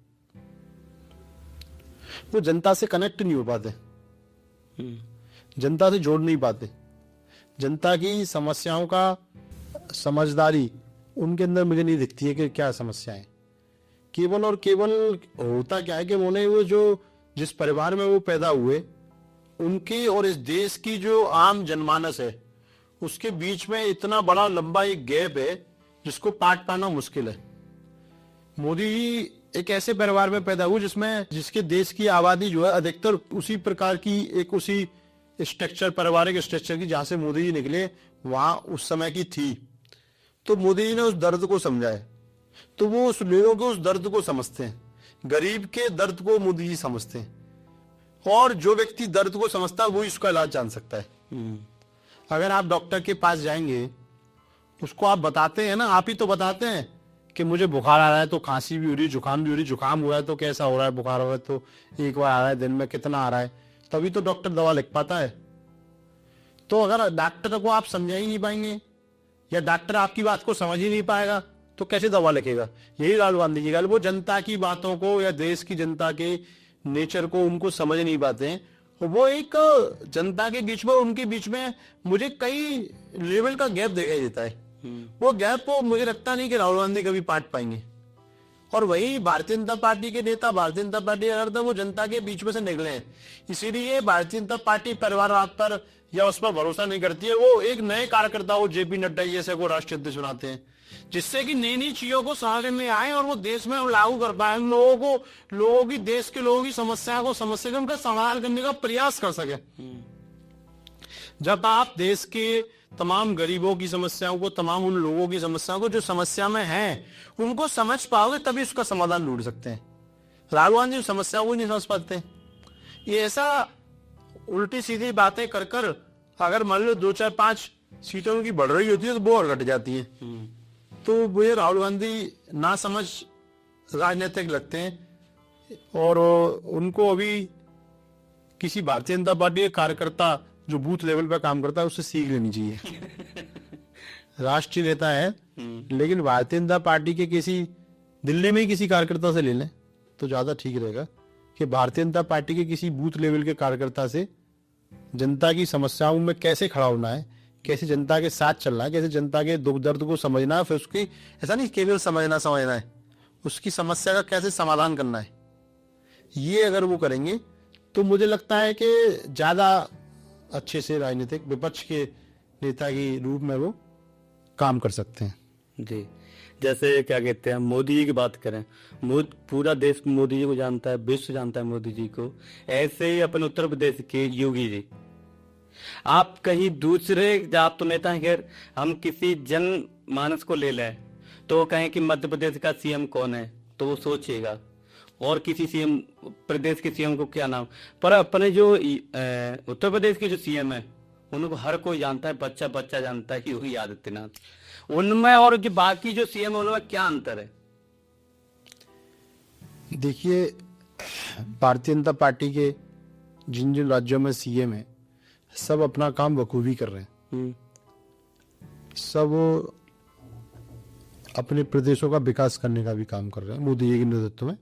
वो जनता से कनेक्ट नहीं हो पाते, जनता से जोड़ नहीं पाते। जनता की समस्याओं का समझदारी उनके अंदर मुझे नहीं दिखती है कि क्या समस्याएं। केवल और केवल होता क्या है कि उन्हें वो जो जिस परिवार में वो पैदा हुए, उनके और इस देश की जो आम जनमानस है, उसके बीच में इतना बड़ा लंबा एक गैप है जिसको पाट पाना मुश्किल है। मोदी जी एक ऐसे परिवार में पैदा हुए जिसके देश की आबादी जो है अधिकतर उसी प्रकार की, एक उसी स्ट्रक्चर, पारिवारिक स्ट्रक्चर की जहां से मोदी जी निकले वहां उस समय की थी। तो मोदी जी ने उस दर्द को समझा है, तो वो उस लोगों के उस दर्द को समझते हैं, गरीब के दर्द को मोदी जी समझते हैं। और जो व्यक्ति दर्द को समझता है वो इसका इलाज जान सकता है। अगर आप डॉक्टर के पास जाएंगे, उसको आप बताते हैं ना, आप ही तो बताते हैं कि मुझे बुखार आ रहा है तो खांसी भी हो रही, जुकाम भी हो रही, जुकाम हुआ है तो कैसा हो रहा है, बुखार हो रहा है तो एक बार आ रहा है, दिन में कितना आ रहा है, तभी तो डॉक्टर दवा लिख पाता है। तो अगर डॉक्टर को आप समझा ही नहीं पाएंगे या डॉक्टर आपकी बात को समझ ही नहीं पाएगा तो कैसे दवा लिखेगा? यही राहुल गांधी जी का, वो जनता की बातों को या देश की जनता के नेचर को उनको समझ नहीं पाते हैं। वो एक जनता के बीच में, उनके बीच में मुझे कई लेवल का गैप दिखाई देता है। वो गैप को मुझे लगता नहीं कि राहुल गांधी कभी पाट पाएंगे। और वही भारतीय जनता पार्टी के नेता, भारतीय जनता पार्टी अगर तो वो जनता के बीच में से निकले हैं, इसीलिए भारतीय जनता पार्टी परिवारवाद पर या उस पर भरोसा नहीं करती है। वो एक नए कार्यकर्ता को जेपी नड्डा जैसे को राष्ट्रीय अध्यक्ष बनाते हैं, जिससे कि नई नई चीजों को समझ में आए और वो देश में लागू कर पाए, लोगों की, देश के लोगों की समस्या को समझ सके, उनका समाधान करने का प्रयास कर सके। जब आप देश के तमाम गरीबों की समस्याओं को, तमाम उन लोगों की समस्याओं को जो समस्या में हैं, उनको समझ पाओगे तभी उसका समाधान ढूंढ सकते हैं। राहुल गांधी समस्याओं को नहीं समझ पाते। ये ऐसा उल्टी सीधी बातें कर कर अगर मान लो 2, 4, 5 सीटों की बढ़ रही होती है तो वो और घट जाती है। तो मुझे राहुल गांधी ना समझ राजनीतिक लगते हैं और उनको अभी किसी भारतीय जनता पार्टी के कार्यकर्ता जो बूथ लेवल पर काम करता है उससे सीख लेनी चाहिए। राष्ट्रीय नेता है, लेकिन भारतीय जनता पार्टी के किसी दिल्ली में ही किसी कार्यकर्ता से ले लें तो ज्यादा ठीक रहेगा कि भारतीय जनता पार्टी के किसी बूथ लेवल के कार्यकर्ता से जनता की समस्याओं में कैसे खड़ा होना है, कैसे जनता के साथ चलना है, कैसे जनता के दुख दर्द को समझना है, फिर उसकी ऐसा नहीं केवल समझना है, उसकी समस्या का कैसे समाधान करना है। ये अगर वो करेंगे तो मुझे लगता है कि ज्यादा अच्छे से राजनीतिक विपक्ष के नेता के रूप में वो काम कर सकते हैं। जी, जैसे क्या कहते हैं, मोदी जी की बात करें, पूरा देश मोदी जी को जानता है, विश्व जानता है मोदी जी को। ऐसे ही अपन उत्तर प्रदेश के योगी जी, आप कहीं दूसरे, आप तो नेता हैं, खैर हम किसी जन मानस को ले लें तो कहें कि मध्य प्रदेश का सीएम कौन है तो वो सोचिएगा, और किसी सीएम प्रदेश के सीएम को क्या नाम, पर अपने जो उत्तर प्रदेश के जो सीएम है उनको हर कोई जानता है, बच्चा बच्चा जानता है, योगी आदित्यनाथ। उनमें और जो बाकी जो सीएम है उनमें क्या अंतर है? देखिए, भारतीय जनता पार्टी के जिन जिन राज्यों में सीएम है सब अपना काम बखूबी कर रहे हैं, सब अपने प्रदेशों का विकास करने का भी काम कर रहे हैं मोदी जी के नेतृत्व में।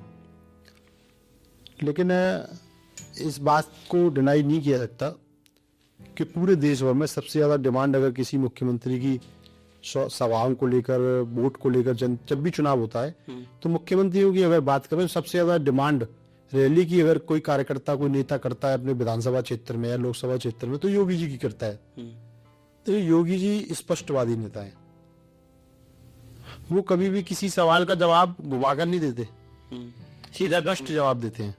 लेकिन इस बात को डिनाई नहीं किया सकता कि पूरे देश भर में सबसे ज्यादा डिमांड अगर किसी मुख्यमंत्री की सभाओं को लेकर, वोट को लेकर, जब भी चुनाव होता है तो मुख्यमंत्रियों की अगर बात करें, सबसे ज्यादा डिमांड रैली की अगर कोई कार्यकर्ता, कोई नेता करता है अपने विधानसभा क्षेत्र में या लोकसभा क्षेत्र में तो योगी जी की करता है। तो योगी जी स्पष्टवादी नेता है, वो कभी भी किसी सवाल का जवाब घुमाकर नहीं देते, सीधा स्पष्ट जवाब देते हैं।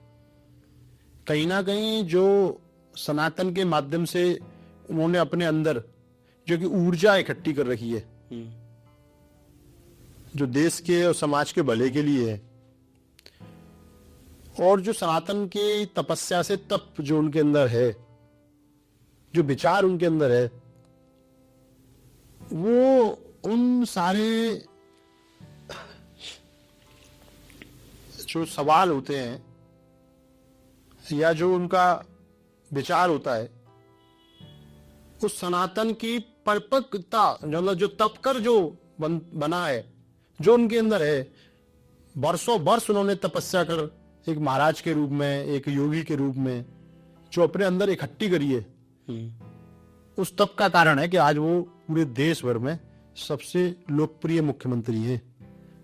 कहीं ना कहीं जो सनातन के माध्यम से उन्होंने अपने अंदर जो कि ऊर्जा इकट्ठी कर रखी है, जो देश के और समाज के भले के लिए है, और जो सनातन की तपस्या से तप जो उनके अंदर है, जो विचार उनके अंदर है, वो उन सारे जो सवाल होते हैं या जो उनका विचार होता है, उस सनातन की परिपक्वता, मतलब जो तप कर जो बना है, जो उनके अंदर है, वर्षों वर्ष उन्होंने तपस्या कर एक महाराज के रूप में, एक योगी के रूप में जो अपने अंदर इकट्ठी करी है, उस तप का कारण है कि आज वो पूरे देश भर में सबसे लोकप्रिय मुख्यमंत्री हैं।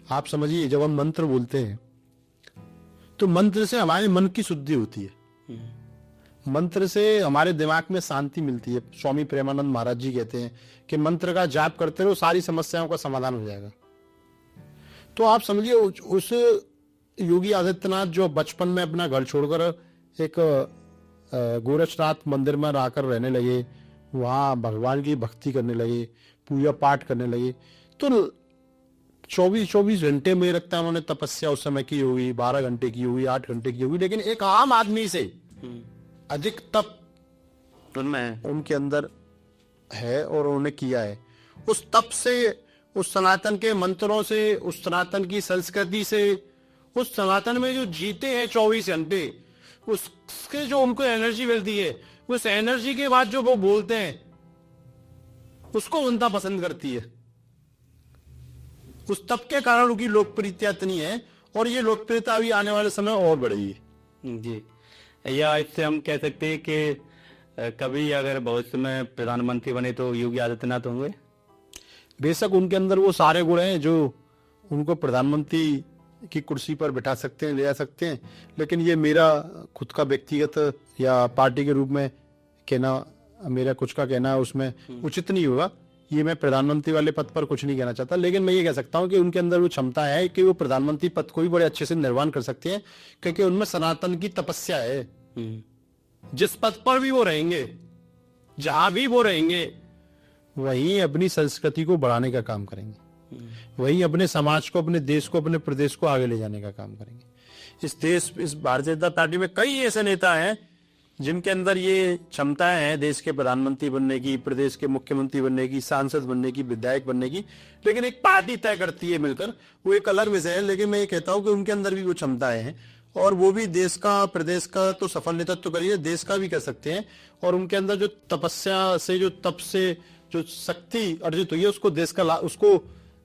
आप समझिए, जब हम मंत्र बोलते हैं तो मंत्र से हमारे मन की शुद्धि होती है, मंत्र से हमारे दिमाग में शांति मिलती है। स्वामी प्रेमानंद महाराज जी कहते हैं कि मंत्र का जाप करते रहो, सारी समस्याओं का समाधान हो जाएगा। तो आप समझिए, उस योगी आदित्यनाथ जो बचपन में अपना घर छोड़कर एक गोरक्षनाथ मंदिर में आकर रहने लगे, वहां भगवान की भक्ति करने लगे, पूजा पाठ करने लगे, तो 24 घंटे में रखता है उन्होंने तपस्या उस समय की होगी, 12 घंटे की होगी, 8 घंटे की होगी, लेकिन एक आम आदमी से अधिक तप उनमें उनके अंदर है और उन्होंने किया है। उस तप से, उस सनातन के मंत्रों से, उस सनातन की संस्कृति से, उस सनातन में जो जीते हैं 24 घंटे, उसके जो उनको एनर्जी मिलती है, उस एनर्जी के बाद जो वो बोलते हैं उसको जनता पसंद करती है। उस तप के कारण उनकी लोकप्रियता इतनी है, और ये लोकप्रियता भी आने वाले समय और बढ़ेगी। जी, या इससे हम कह सकते हैं कि कभी अगर भविष्य में प्रधानमंत्री बने तो योगी आदित्यनाथ होंगे। बेशक उनके अंदर वो सारे गुण हैं जो उनको प्रधानमंत्री की कुर्सी पर बिठा सकते हैं, ले आ सकते हैं, लेकिन ये मेरा खुद का व्यक्तिगत या पार्टी के रूप में कहना, मेरा कुछ का कहना उसमें उचित नहीं होगा। ये मैं प्रधानमंत्री वाले पद पर कुछ नहीं कहना चाहता, लेकिन मैं ये कह सकता हूँ कि उनके अंदर वो क्षमता है कि वो प्रधानमंत्री पद को भी बड़े अच्छे से निर्वहन कर सकते हैं, क्योंकि उनमें सनातन की तपस्या है। जिस पद पर भी वो रहेंगे, जहां भी वो रहेंगे, वहीं अपनी संस्कृति को बढ़ाने का काम करेंगे, वहीं अपने समाज को, अपने देश को, अपने प्रदेश को आगे ले जाने का काम करेंगे। इस भारतीय जनता पार्टी में कई ऐसे नेता हैं जिनके अंदर ये क्षमताएं हैं देश के प्रधानमंत्री बनने की, प्रदेश के मुख्यमंत्री बनने की, सांसद बनने की, विधायक बनने की, लेकिन एक पार्टी तय करती है मिलकर, वो एक अलग विषय है। लेकिन मैं ये कहता हूं कि उनके अंदर भी वो क्षमताएं हैं, और वो भी देश का, प्रदेश का तो सफल नेतृत्व करिए, देश का भी कर सकते हैं। और उनके अंदर जो तपस्या से, जो तप से जो शक्ति अर्जित हुई है, उसको देश का उसको,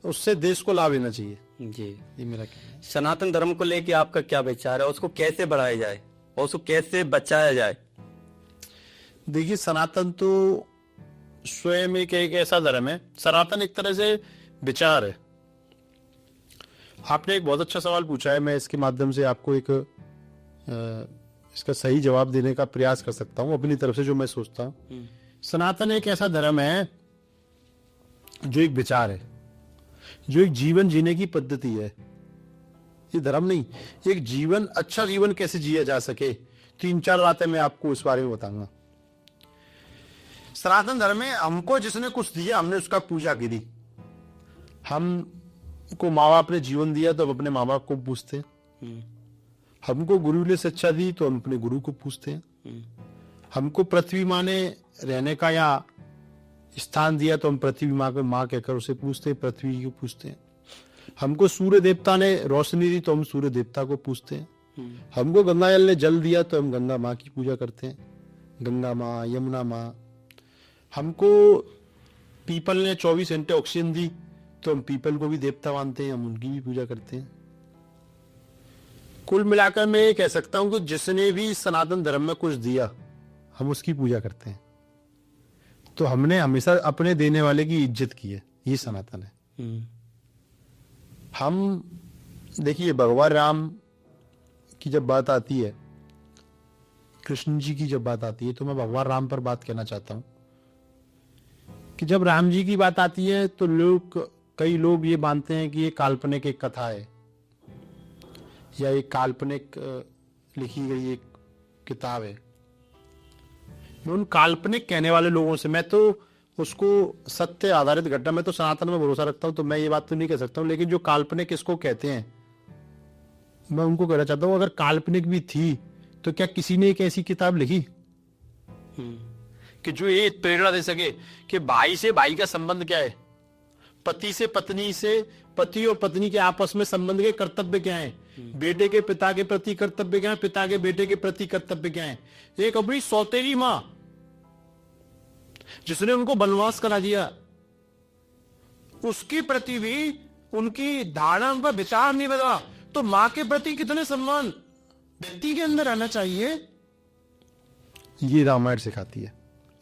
उससे देश को लाभ लेना चाहिए। जी, ये मेरा कहना है। सनातन धर्म को लेके आपका क्या विचार है? उसको कैसे बढ़ाया जाए और उसको कैसे बचाया जाए? देखिए, सनातन तो स्वयं एक ऐसा धर्म है, सनातन एक तरह से विचार है। आपने एक बहुत अच्छा सवाल पूछा है, मैं इसके माध्यम से आपको एक इसका सही जवाब देने का प्रयास कर सकता हूं अपनी तरफ से, जो मैं सोचता हूं। सनातन एक ऐसा धर्म है जो एक विचार है, जो एक जीवन जीने की पद्धति है। ये धर्म नहीं, एक जीवन, अच्छा जीवन कैसे जिया जा सके, 3-4 बातें मैं आपको इस बारे में बताऊंगा। सनातन धर्म में हमको जिसने कुछ दिया, हमने उसका पूजा की। हमको माँ बाप ने जीवन दिया तो हम अपने माँ बाप को पूछते हैं। हमको गुरु ने शिक्षा दी तो हम अपने गुरु को पूछते हैं। हमको पृथ्वी माँ ने रहने का या स्थान दिया तो हम पृथ्वी माँ को माँ कहकर उसे पूछते हैं, पृथ्वी को पूछते हैं। हमको सूर्य देवता ने रोशनी दी तो हम सूर्य देवता को पूछते हैं। हमको गंगा जल ने जल दिया तो हम गंगा माँ की पूजा करते हैं, गंगा माँ, यमुना माँ। हमको पीपल ने 24 घंटे ऑक्सीजन दी तो हम पीपल को भी देवता मानते हैं, हम उनकी भी पूजा करते हैं। कुल मिलाकर मैं ये कह सकता हूं कि जिसने भी सनातन धर्म में कुछ दिया, हम उसकी पूजा करते हैं। तो हमने हमेशा अपने देने वाले की इज्जत की है, ये सनातन है। हम देखिए, भगवान राम की जब बात आती है, कृष्ण जी की जब बात आती है, तो मैं भगवान राम पर बात कहना चाहता हूं कि जब राम जी की बात आती है तो लोग कई लोग ये मानते हैं कि ये काल्पनिक एक कथा है या एक काल्पनिक लिखी गई एक किताब है। मैं उन काल्पनिक कहने वाले लोगों से, मैं तो उसको सत्य आधारित घटना, मैं तो सनातन में भरोसा रखता हूं, तो मैं ये बात तो नहीं कह सकता हूं, लेकिन जो काल्पनिक इसको कहते हैं, मैं उनको कहना चाहता हूं, अगर काल्पनिक भी थी तो क्या किसी ने एक ऐसी किताब लिखी कि जो ये प्रेरणा दे सके कि भाई से भाई का संबंध क्या है, पति से पत्नी से, पति और पत्नी के आपस में संबंध के कर्तव्य क्या है, बेटे के पिता के प्रति कर्तव्य क्या है, पिता के बेटे के प्रति कर्तव्य क्या है। एक अपनी सौतेली मां जिसने उनको वनवास करा दिया, उसके प्रति भी उनकी धारणा, उनका विचार नहीं बदला, तो मां के प्रति कितने सम्मान व्यक्ति के अंदर आना चाहिए, ये रामायण सिखाती है।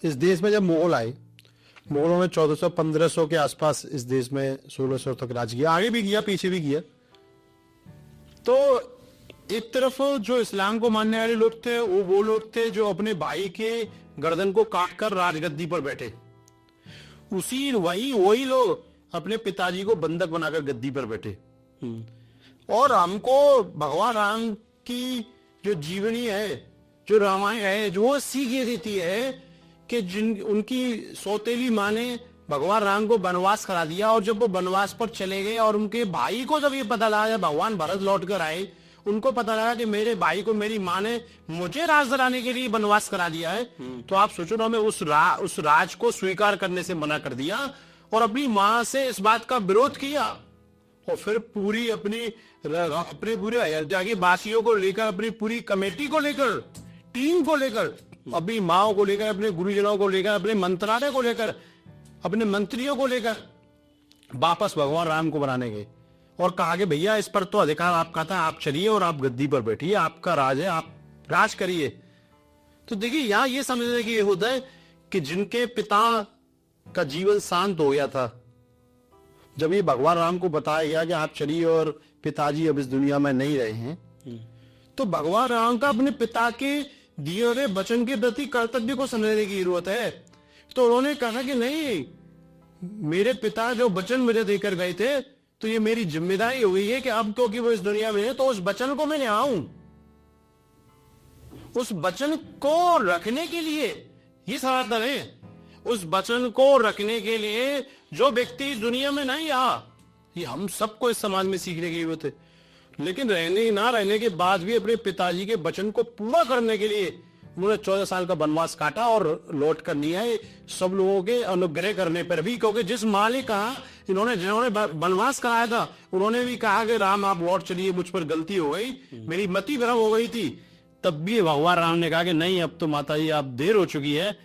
इस देश में जब मुगल आए, मुगलों ने 1400-1500 के आसपास इस देश में 1600 तक राज किया, आगे भी किया पीछे भी किया। तो एक तरफ जो इस्लाम को मानने वाले लोग थे वो लोग थे जो अपने भाई के गर्दन को काटकर राजगद्दी पर बैठे, वही लोग अपने पिताजी को बंधक बनाकर गद्दी पर बैठे। और हमको भगवान राम की जो जीवनी है, जो रामायण है, जो वो सीख ये देती है कि जिन उनकी सौतेली माँ ने भगवान राम को वनवास करा दिया, और जब वो वनवास पर चले गए और उनके भाई को जब ये पता लगा, भगवान भरत लौट कर आए, उनको पता लगा कि मेरे भाई को मेरी माँ ने मुझे राज दिलाने के लिए वनवास करा दिया है, तो आप सोचो ना, मैं उस राज को स्वीकार करने से मना कर दिया और अपनी माँ से इस बात का विरोध किया। और फिर अपने पूरे अयोध्या के वासियों को लेकर, अपनी पूरी कमेटी को लेकर, टीम को लेकर, अपनी माओ को लेकर, अपने गुरुजनों को लेकर, अपने मंत्रालय को लेकर, अपने मंत्रियों को लेकर वापस भगवान राम को बनाने गए और कहा कि भैया इस पर तो अधिकार आपका था, आप चलिए और आप गद्दी पर बैठिए, आपका राज है, आप राज करिए। तो देखिए यहाँ ये समझने की ये होता है कि जिनके पिता का जीवन शांत हो गया था, जब ये भगवान राम को बताया गया कि आप चलिए और पिताजी अब इस दुनिया में नहीं रहे हैं, तो भगवान राम का अपने पिता के दिए हुए वचन के प्रति कर्तव्य को समझने की जरूरत है। तो उन्होंने कहा कि नहीं, मेरे पिता जो वचन मुझे देकर गए थे, तो ये मेरी जिम्मेदारी हुई है कि अब क्योंकि वो इस दुनिया में है तो उस वचन को मैं निभाऊं। उस वचन को रखने के लिए ये सनातन है, उस वचन को रखने के लिए जो व्यक्ति इस दुनिया में नहीं आ, ये हम सबको इस समाज में सीखने की जरूरत है। लेकिन रहने के बाद भी अपने पिताजी के वचन को पूरा करने के लिए उन्होंने 14 साल का वनवास काटा और लौट कर नहीं आए, सब लोगों के अनुग्रह करने पर भी। क्योंकि जिस माँ ने कहा, जिन्होंने वनवास कराया था, उन्होंने भी कहा कि राम आप लौट चलिए, मुझ पर गलती हो गई, मेरी मति भ्रम हो गई थी। तब भी भगवान राम ने कहा कि नहीं, अब तो माता जी आप देर हो चुकी है,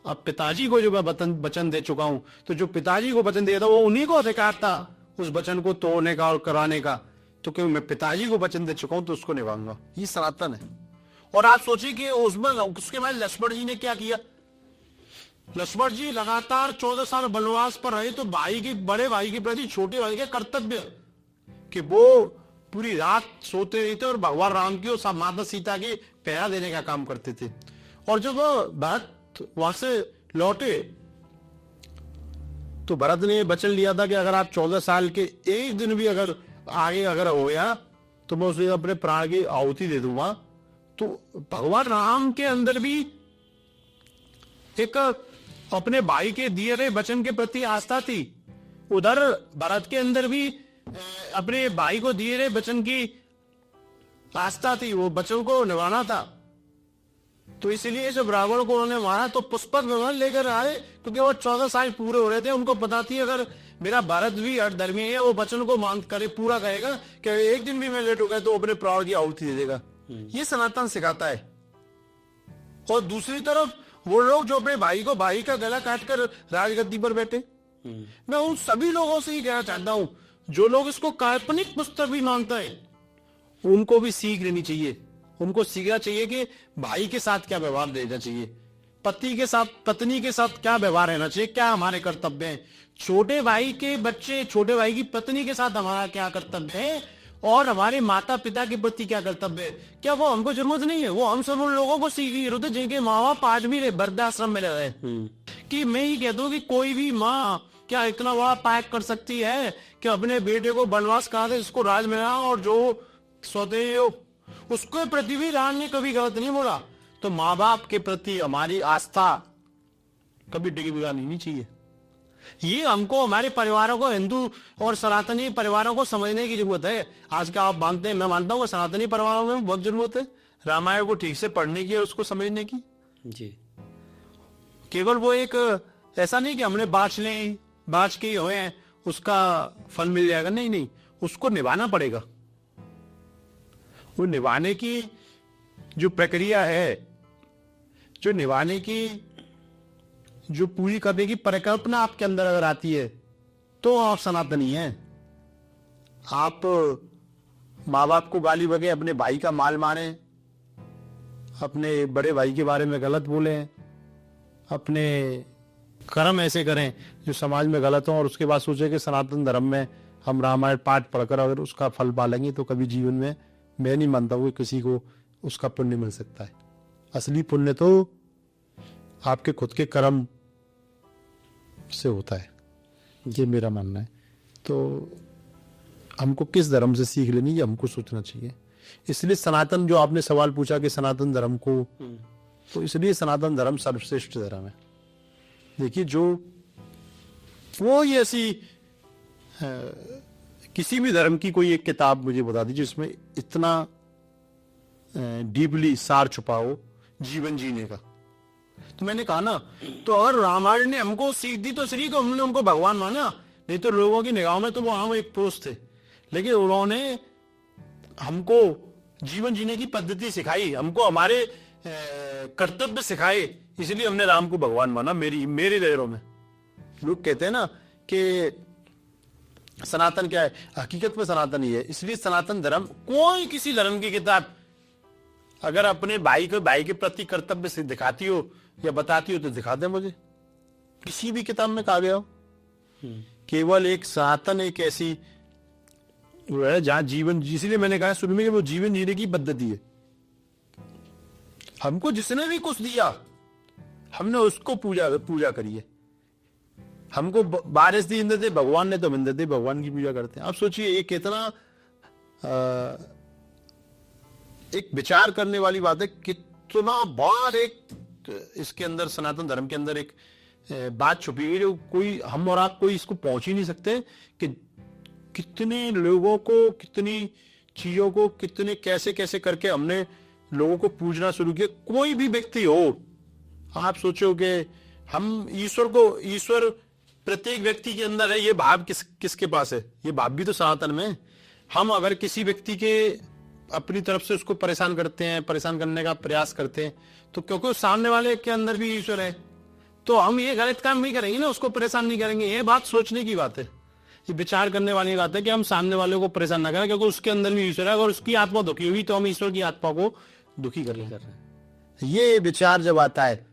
अब पिताजी को जो मैं वचन दे चुका हूं, तो जो पिताजी को वचन दिया था वो उन्हीं को अधिकार था उस वचन को तोड़ने का और कराने का। तो क्योंकि मैं पिताजी को वचन दे चुका हूं तो उसको निभाऊंगा, ये सनातन है। और आप सोचिए कि उसके बाद लक्ष्मण जी ने क्या किया। लक्ष्मण जी लगातार 14 साल वनवास पर रहे, तो बड़े भाई के प्रति छोटे भाई के कर्तव्य कि वो पूरी रात सोते रहते और भगवान राम की और माता सीता के पहरा देने का काम करते थे। और जब भरत वहां से लौटे तो भरत ने वचन लिया था कि अगर आप 14 साल के एक दिन भी अगर आगे हो गया तो मैं उसे अपने प्राण की आहुति दे दूंगा। तो भगवान राम के अंदर भी एक अपने भाई के दिए गए वचन के प्रति आस्था थी, उधर भरत के अंदर भी अपने भाई को दिए गए वचन की आस्था थी, वो वचन को निभाना था। तो इसलिए जब रावण को उन्होंने मारा तो पुष्पक विमान लेकर आए, क्योंकि वो 14 साल पूरे हो रहे थे। उनको पता थी अगर मेरा भारत भी हठधर्मी है, वो वचन को मान करे पूरा करेगा कि एक दिन भी मैं लेट हो गया तो अपने प्राण की आहुति दे देगा। ये सनातन सिखाता है। और दूसरी तरफ वो लोग जो अपने भाई का गला काटकर राजगद्दी पर बैठे, मैं उन सभी लोगों से ही कहना चाहता हूं जो लोग इसको काल्पनिक पुस्तक भी मानता है, उनको भी सीख लेनी चाहिए। उनको सीखना चाहिए कि भाई के साथ क्या व्यवहार देना चाहिए, पति के साथ, पत्नी के साथ क्या व्यवहार रहना चाहिए, क्या हमारे कर्तव्य हैं, छोटे भाई के बच्चे, छोटे भाई की पत्नी के साथ हमारा क्या कर्तव्य है, और हमारे माता पिता के प्रति क्या कर्तव्य है। क्या वो हमको जरूरत नहीं है? वो हम सब उन लोगों को सीख जरूरत है जिनके माँ बाप आज भी वृद्धाश्रम में रहे। कि मैं ही कह दूं कि कोई भी माँ क्या इतना बड़ा पाप कर सकती है कि अपने बेटे को वनवास कहा था, इसको राज मिला, और जो सौतेले हो उसके प्रति भी राम ने कभी गलत नहीं बोला। तो माँ बाप के प्रति हमारी आस्था कभी डिगमिगानी नहीं चाहिए। ये हमको, हमारे परिवारों को, हिंदू और सनातनी परिवारों को समझने की जरूरत है। आज का आप मानते हैं, मैं मानता हूँ सनातनी परिवारों में बहुत जरूरत है रामायण को ठीक से पढ़ने की और उसको समझने की। जी। केवल वो एक ऐसा नहीं कि हमने बाँच के हुए हैं उसका फल मिल जाएगा, नहीं नहीं, उसको निभाना पड़ेगा। वो निभाने की जो प्रक्रिया है, जो निभाने की जो पूरी करने की परिकल्पना आपके अंदर अगर आती है तो आप सनातनी हैं। आप माँ बाप को गाली बगे, अपने भाई का माल मारे, अपने बड़े भाई के बारे में गलत बोले, अपने कर्म ऐसे करें जो समाज में गलत हो, और उसके बाद सोचे कि सनातन धर्म में हम रामायण पाठ पढ़कर अगर उसका फल पालेंगे तो कभी जीवन में, मैं नहीं मानता हूँ किसी को उसका पुण्य मिल सकता है। असली पुण्य तो आपके खुद के कर्म से होता है, ये मेरा मानना है। तो हमको किस धर्म से सीख लेनी, ये हमको सोचना चाहिए। इसलिए सनातन, जो आपने सवाल पूछा कि सनातन धर्म को, तो इसलिए सनातन धर्म सर्वश्रेष्ठ धर्म है। देखिए, जो वो ये ऐसी किसी भी धर्म की कोई एक किताब मुझे बता दीजिए जिसमें इतना डीपली सार छुपा हो जीवन जीने का। तो मैंने कहा ना, तो अगर रामायण ने हमको सीख दी तो श्री को हमने उनको भगवान माना, नहीं तो लोगों की निगाहों में तो वो हम एक पुरुष थे। लेकिन उन्होंने हमको जीवन जीने की पद्धति सिखाई, हमको हमारे कर्तव्य सिखाए, इसलिए हमने राम को भगवान माना। मेरी नजरों में लोग कहते हैं ना कि सनातन क्या है, हकीकत में सनातन ही है। इसलिए सनातन धर्म, कोई किसी धर्म की किताब अगर अपने भाई के प्रति कर्तव्य से दिखाती हो या बताती हो तो दिखा दे मुझे, किसी भी किताब में कहा गया हो। केवल एक सनातन एक ऐसी वो है जहां जीवन, इसलिए मैंने कहा शुरू में कि वो जीवन जीने की पद्धति है। हमको जिसने भी कुछ दिया हमने उसको पूजा करी है। हमको बारिश दी इंद्र दे भगवान ने, तो इंद्र दे भगवान की पूजा करते हैं। आप सोचिए ये कितना एक विचार करने वाली बात है, कितना बार एक इसके अंदर सनातन धर्म के अंदर एक बात छुपी हुई जो कोई हम और आप कोई इसको पहुंच ही नहीं सकते कि कितने लोगों को, कितनी चीजों को, कितने कैसे कैसे करके हमने लोगों को पूजना शुरू किया। कोई भी व्यक्ति हो, आप सोचो कि हम ईश्वर प्रत्येक व्यक्ति के अंदर है, ये भाव किसके पास है? ये भाव भी तो सनातन में। हम अगर किसी व्यक्ति के अपनी तरफ से उसको परेशान करते हैं, परेशान करने का प्रयास करते हैं, तो क्योंकि सामने वाले के अंदर भी ईश्वर है, तो हम ये गलत काम नहीं करेंगे ना, उसको परेशान नहीं करेंगे। ये बात सोचने की बात है, ये विचार करने वाली बात है कि हम सामने वाले को परेशान ना करें, क्योंकि उसके अंदर भी ईश्वर है। अगर उसकी आत्मा दुखी हुई तो हम ईश्वर की आत्मा को दुखी कर रहे हैं। ये विचार जब आता है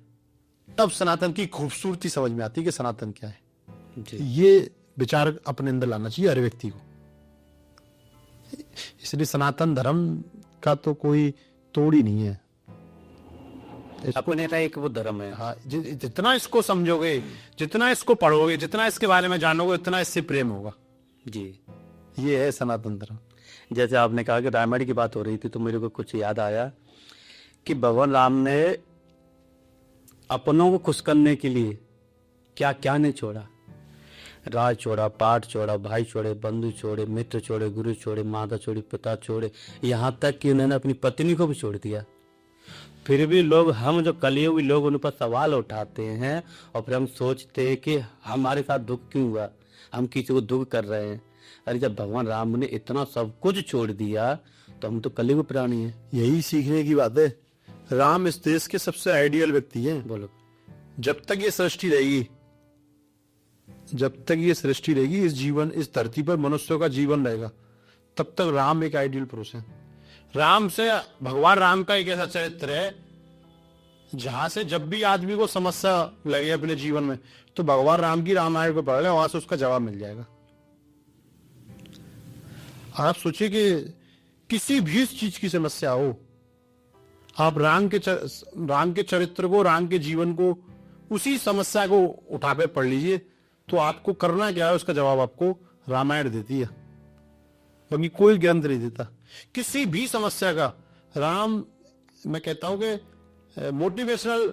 तब सनातन की खूबसूरती समझ में आती है कि सनातन क्या है। ये विचार अपने अंदर लाना चाहिए हर व्यक्ति को। इसलिए सनातन धर्म का तो कोई तोड़ ही नहीं है, अपने का एक वो धर्म है। हाँ, जितना इसको समझोगे, जितना इसको पढ़ोगे, जितना इसके बारे में जानोगे, उतना इससे प्रेम होगा। जी, ये है सनातन धर्म। जैसे आपने कहा कि रामायण की बात हो रही थी, तो मेरे को कुछ याद आया कि भगवान राम ने अपनों को खुश करने के लिए क्या क्या नहीं छोड़ा। राज छोड़ा, पाठ छोड़ा, भाई छोड़े, बंधु छोड़े, मित्र छोड़े, गुरु छोड़े, माता छोड़ी, पिता छोड़े, यहाँ तक कि उन्होंने अपनी पत्नी को भी छोड़ दिया। फिर भी लोग, हम जो कलयुगी लोग, उन पर सवाल उठाते हैं और फिर हम सोचते हैं कि हमारे साथ दुख क्यों हुआ, हम किसी को दुख कर रहे हैं। अरे जब भगवान राम ने इतना सब कुछ छोड़ दिया तो हम तो कलयुग प्राणी हैं। यही सीखने की बात है। राम इस देश के सबसे आइडियल व्यक्ति हैं। बोलो, जब तक ये सृष्टि रहेगी, जब तक ये सृष्टि रहेगी, इस धरती पर मनुष्यों का जीवन रहेगा, तब तक राम एक आइडियल पुरुष है। राम से, भगवान राम का एक ऐसा चरित्र है जहां से जब भी आदमी को समस्या लगे अपने जीवन में, तो भगवान राम की रामायण को पढ़ ले, वहां से उसका जवाब मिल जाएगा। आप सोचिए कि किसी भी चीज की समस्या हो, आप राम के चरित्र को, राम के जीवन को, उसी समस्या को उठा पे पढ़ लीजिए, तो आपको करना क्या है उसका जवाब आपको रामायण देती है, बाकी कोई ग्रंथ नहीं देता। किसी भी समस्या का राम, मैं कहता हूं कि मोटिवेशनल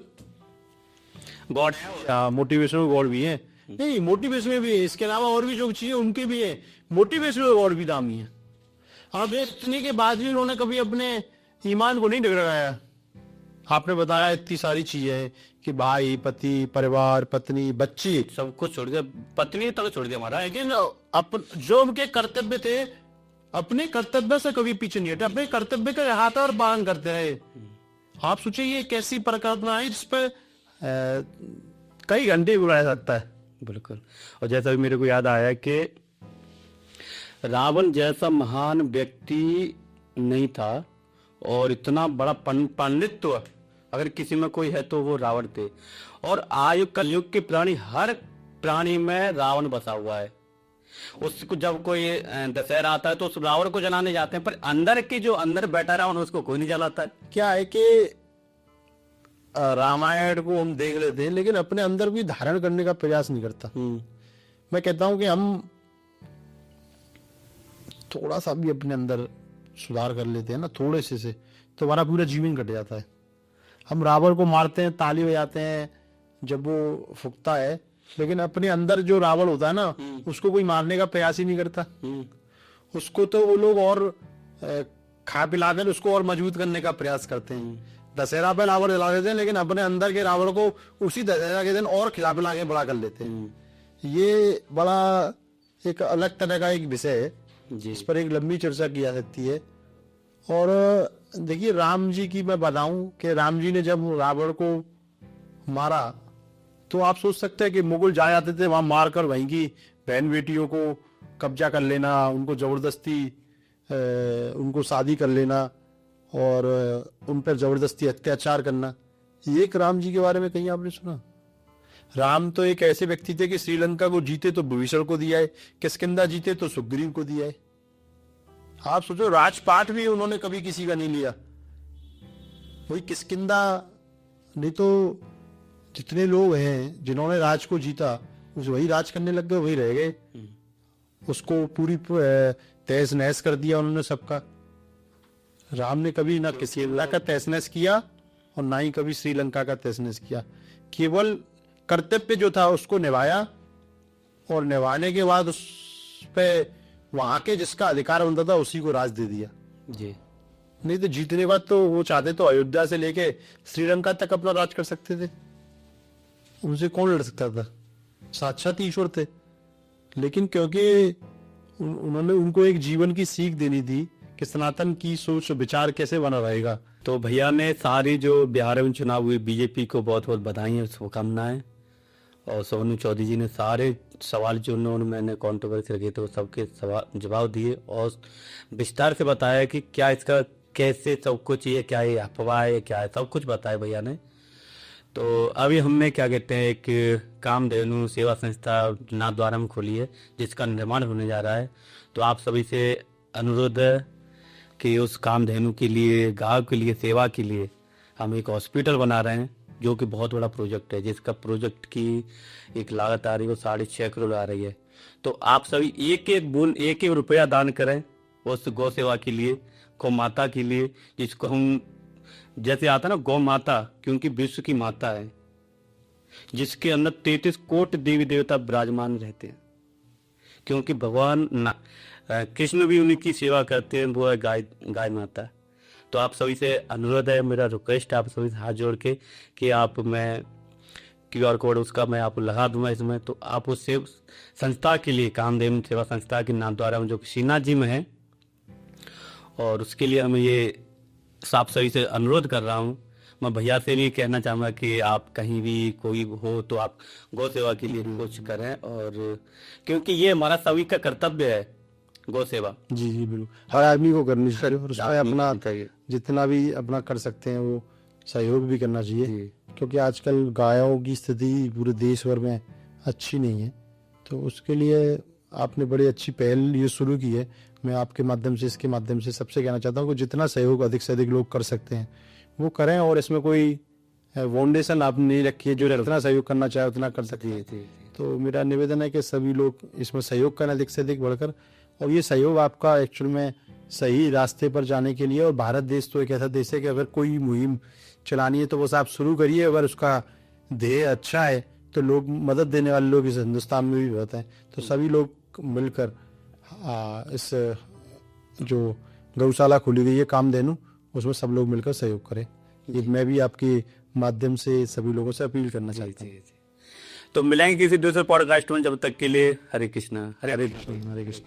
गॉड है। मोटिवेशनल गॉड भी है, नहीं मोटिवेशनल भी है, इसके अलावा और भी जो चीजें उनके भी है, मोटिवेशनल गॉड भी नाम ही है। अब इतने के बाद भी उन्होंने कभी अपने ईमान को नहीं डगराया। आपने बताया इतनी सारी चीजें हैं कि भाई, पति, परिवार, पत्नी, बच्ची, सब कुछ छोड़ दिया, पत्नी तक छोड़ दिया हमारा। लेकिन जो उनके कर्तव्य थे, अपने कर्तव्य से कभी पीछे नहीं हटे, अपने कर्तव्य का हाथ और पालन करते रहे। आप सोचिए ये कैसी परिकल्पना है जिस पर कई घंटे बुलाया जाता है। बिल्कुल। और जैसा भी मेरे को याद आया कि रावण जैसा महान व्यक्ति नहीं था, और इतना बड़ा पांडित्य अगर किसी में कोई है तो वो रावण थे। और आयु कलयुग के प्राणी, हर प्राणी में रावण बसा हुआ है। उसको जब कोई दशहरा आता है तो उस रावण को जलाने जाते हैं, पर अंदर की जो अंदर बैठा रावण उसको कोई नहीं जलाता है। क्या है कि रामायण को हम देख लेते हैं लेकिन अपने अंदर भी धारण करने का प्रयास नहीं करता। मैं कहता हूं कि हम थोड़ा सा भी अपने अंदर सुधार कर लेते हैं ना, थोड़े से तो हमारा पूरा जीवन कट जाता है। हम रावण को मारते हैं, ताली बजाते हैं जब वो फूकता है, लेकिन अपने अंदर जो रावण होता है ना, उसको कोई मारने का प्रयास ही नहीं करता। उसको तो वो लोग और खा पिला दें, उसको और मजबूत करने का प्रयास करते हैं। दशहरा पे रावण जला देते हैं, लेकिन अपने अंदर के रावण को उसी दशहरा के दिन और खिला पिला के बड़ा कर लेते हैं। ये बड़ा एक अलग तरह का एक विषय है जिस पर एक लंबी चर्चा की जा सकती है। और देखिए, राम जी की मैं बताऊं कि राम जी ने जब रावण को मारा तो आप सोच सकते हैं कि मुगल जा जाते थे वहां मारकर वहीं की बहन बेटियों को कब्जा कर लेना, उनको जबरदस्ती उनको शादी कर लेना और उन पर जबरदस्ती अत्याचार करना। एक राम जी के बारे में कहीं आपने सुना? राम तो एक ऐसे व्यक्ति थे कि श्रीलंका को जीते तो विभीषण को दिया है, किष्किंधा जीते तो सुग्रीव को दिया है। आप सोचो, राजपाट भी उन्होंने कभी किसी का नहीं लिया। वही किष्किंधा, नहीं तो जितने लोग हैं जिन्होंने राज को जीता वही राज करने लग गए, वही रह गए। उसको पूरी तहस नहस कर दिया उन्होंने सबका। राम ने कभी ना किसी का तहस नहस किया और ना ही कभी श्रीलंका का तहस नहस किया। केवल कर्तव्य जो था उसको निभाया, और निभाने के बाद उस पे वहां के जिसका अधिकार बनता था उसी को राज दे दिया जी। नहीं तो जीतने के बाद तो वो चाहते तो अयोध्या से लेके श्रीलंका तक अपना राज कर सकते थे। उनसे कौन लड़ सकता था? साक्षात ईश्वर थे। लेकिन क्योंकि उन्होंने उनको एक जीवन की सीख देनी थी कि सनातन की सोच विचार कैसे बना रहेगा। तो भैया ने सारी जो बिहार में चुनाव हुए बीजेपी को बहुत बहुत बधाई है, शुभकामनाएं। और सोनू चौधरी जी ने सारे सवाल जो उन्होंने मैंने कॉन्ट्रोवर्सी रखे थे वो सबके सवाल जवाब दिए और विस्तार से बताया कि क्या इसका कैसे सब कुछ, ये क्या है अफवाह है, क्या है, सब कुछ बताया भैया ने। तो अभी हमने क्या कहते हैं एक कामधेनु सेवा संस्था नाथद्वारा में खोली है जिसका निर्माण होने जा रहा है। तो आप सभी से अनुरोध है कि उस कामधेनु के लिए, गांव के लिए, सेवा के लिए हम एक हॉस्पिटल बना रहे हैं जो कि बहुत बड़ा प्रोजेक्ट है, जिसका प्रोजेक्ट की एक लागत आ रही है वो 6.5 करोड़ आ रही है। तो आप सभी एक एक बूंद, एक एक रुपया दान करें उस गौ सेवा के लिए, गौ माता के लिए, जिसको हम जैसे आता ना गौ माता, क्योंकि विश्व की माता है जिसके अंदर 33 कोटि देवी देवता विराजमान रहते हैं। क्योंकि भगवान कृष्ण भी उनकी सेवा करते हैं, वो है गाय माता। तो आप सभी से अनुरोध है, मेरा रिक्वेस्ट है आप सभी से हाथ जोड़ के कि आप, मैं QR कोड उसका मैं आपको लगा दूंगा इसमें, तो आप उस संस्था के लिए, कामधेनु सेवा संस्था के नाम द्वारा जो श्रीनाथ जी में है, और उसके लिए मैं ये आप सभी से अनुरोध कर रहा हूँ। मैं भैया से भी कहना चाहूँगा कि आप कहीं भी कोई हो तो आप गौ सेवा के लिए कुछ करें, और क्योंकि ये हमारा सभी का कर्तव्य है गौ सेवा। जी जी बिल्कुल, हर आदमी को करनी चाहिए और उसमें अपना जितना भी अपना कर सकते हैं वो सहयोग भी करना चाहिए। क्योंकि आजकल गायों की स्थिति पूरे देश भर में अच्छी नहीं है, तो उसके लिए आपने बड़ी अच्छी पहल ये शुरू की है। मैं आपके माध्यम से, इसके माध्यम से सबसे कहना चाहता हूँ कि जितना सहयोग अधिक से अधिक लोग कर सकते हैं वो करें, और इसमें कोई फाउंडेशन आपने नहीं रखी है, जो जितना सहयोग करना चाहे उतना कर सकते हैं। तो मेरा निवेदन है कि सभी लोग इसमें सहयोग करना अधिक से अधिक बढ़कर, और ये सहयोग आपका एक्चुअल में सही रास्ते पर जाने के लिए। और भारत देश तो एक ऐसा देश है कि अगर कोई मुहिम चलानी है तो बस आप शुरू करिए, अगर उसका ध्येय अच्छा है तो लोग मदद देने वाले लोग इस हिंदुस्तान में भी बहुत हैं। तो सभी लोग मिलकर इस जो गौशाला खोली गई है कामधेनु, उसमें सब लोग मिलकर सहयोग करें। ये मैं भी आपके माध्यम से सभी लोगों से अपील करना चाहता हूँ। तो मिलेंगे किसी दूसरे पॉडकास्ट में, जब तक के लिए हरे कृष्णा। हरे कृष्ण हरे कृष्ण।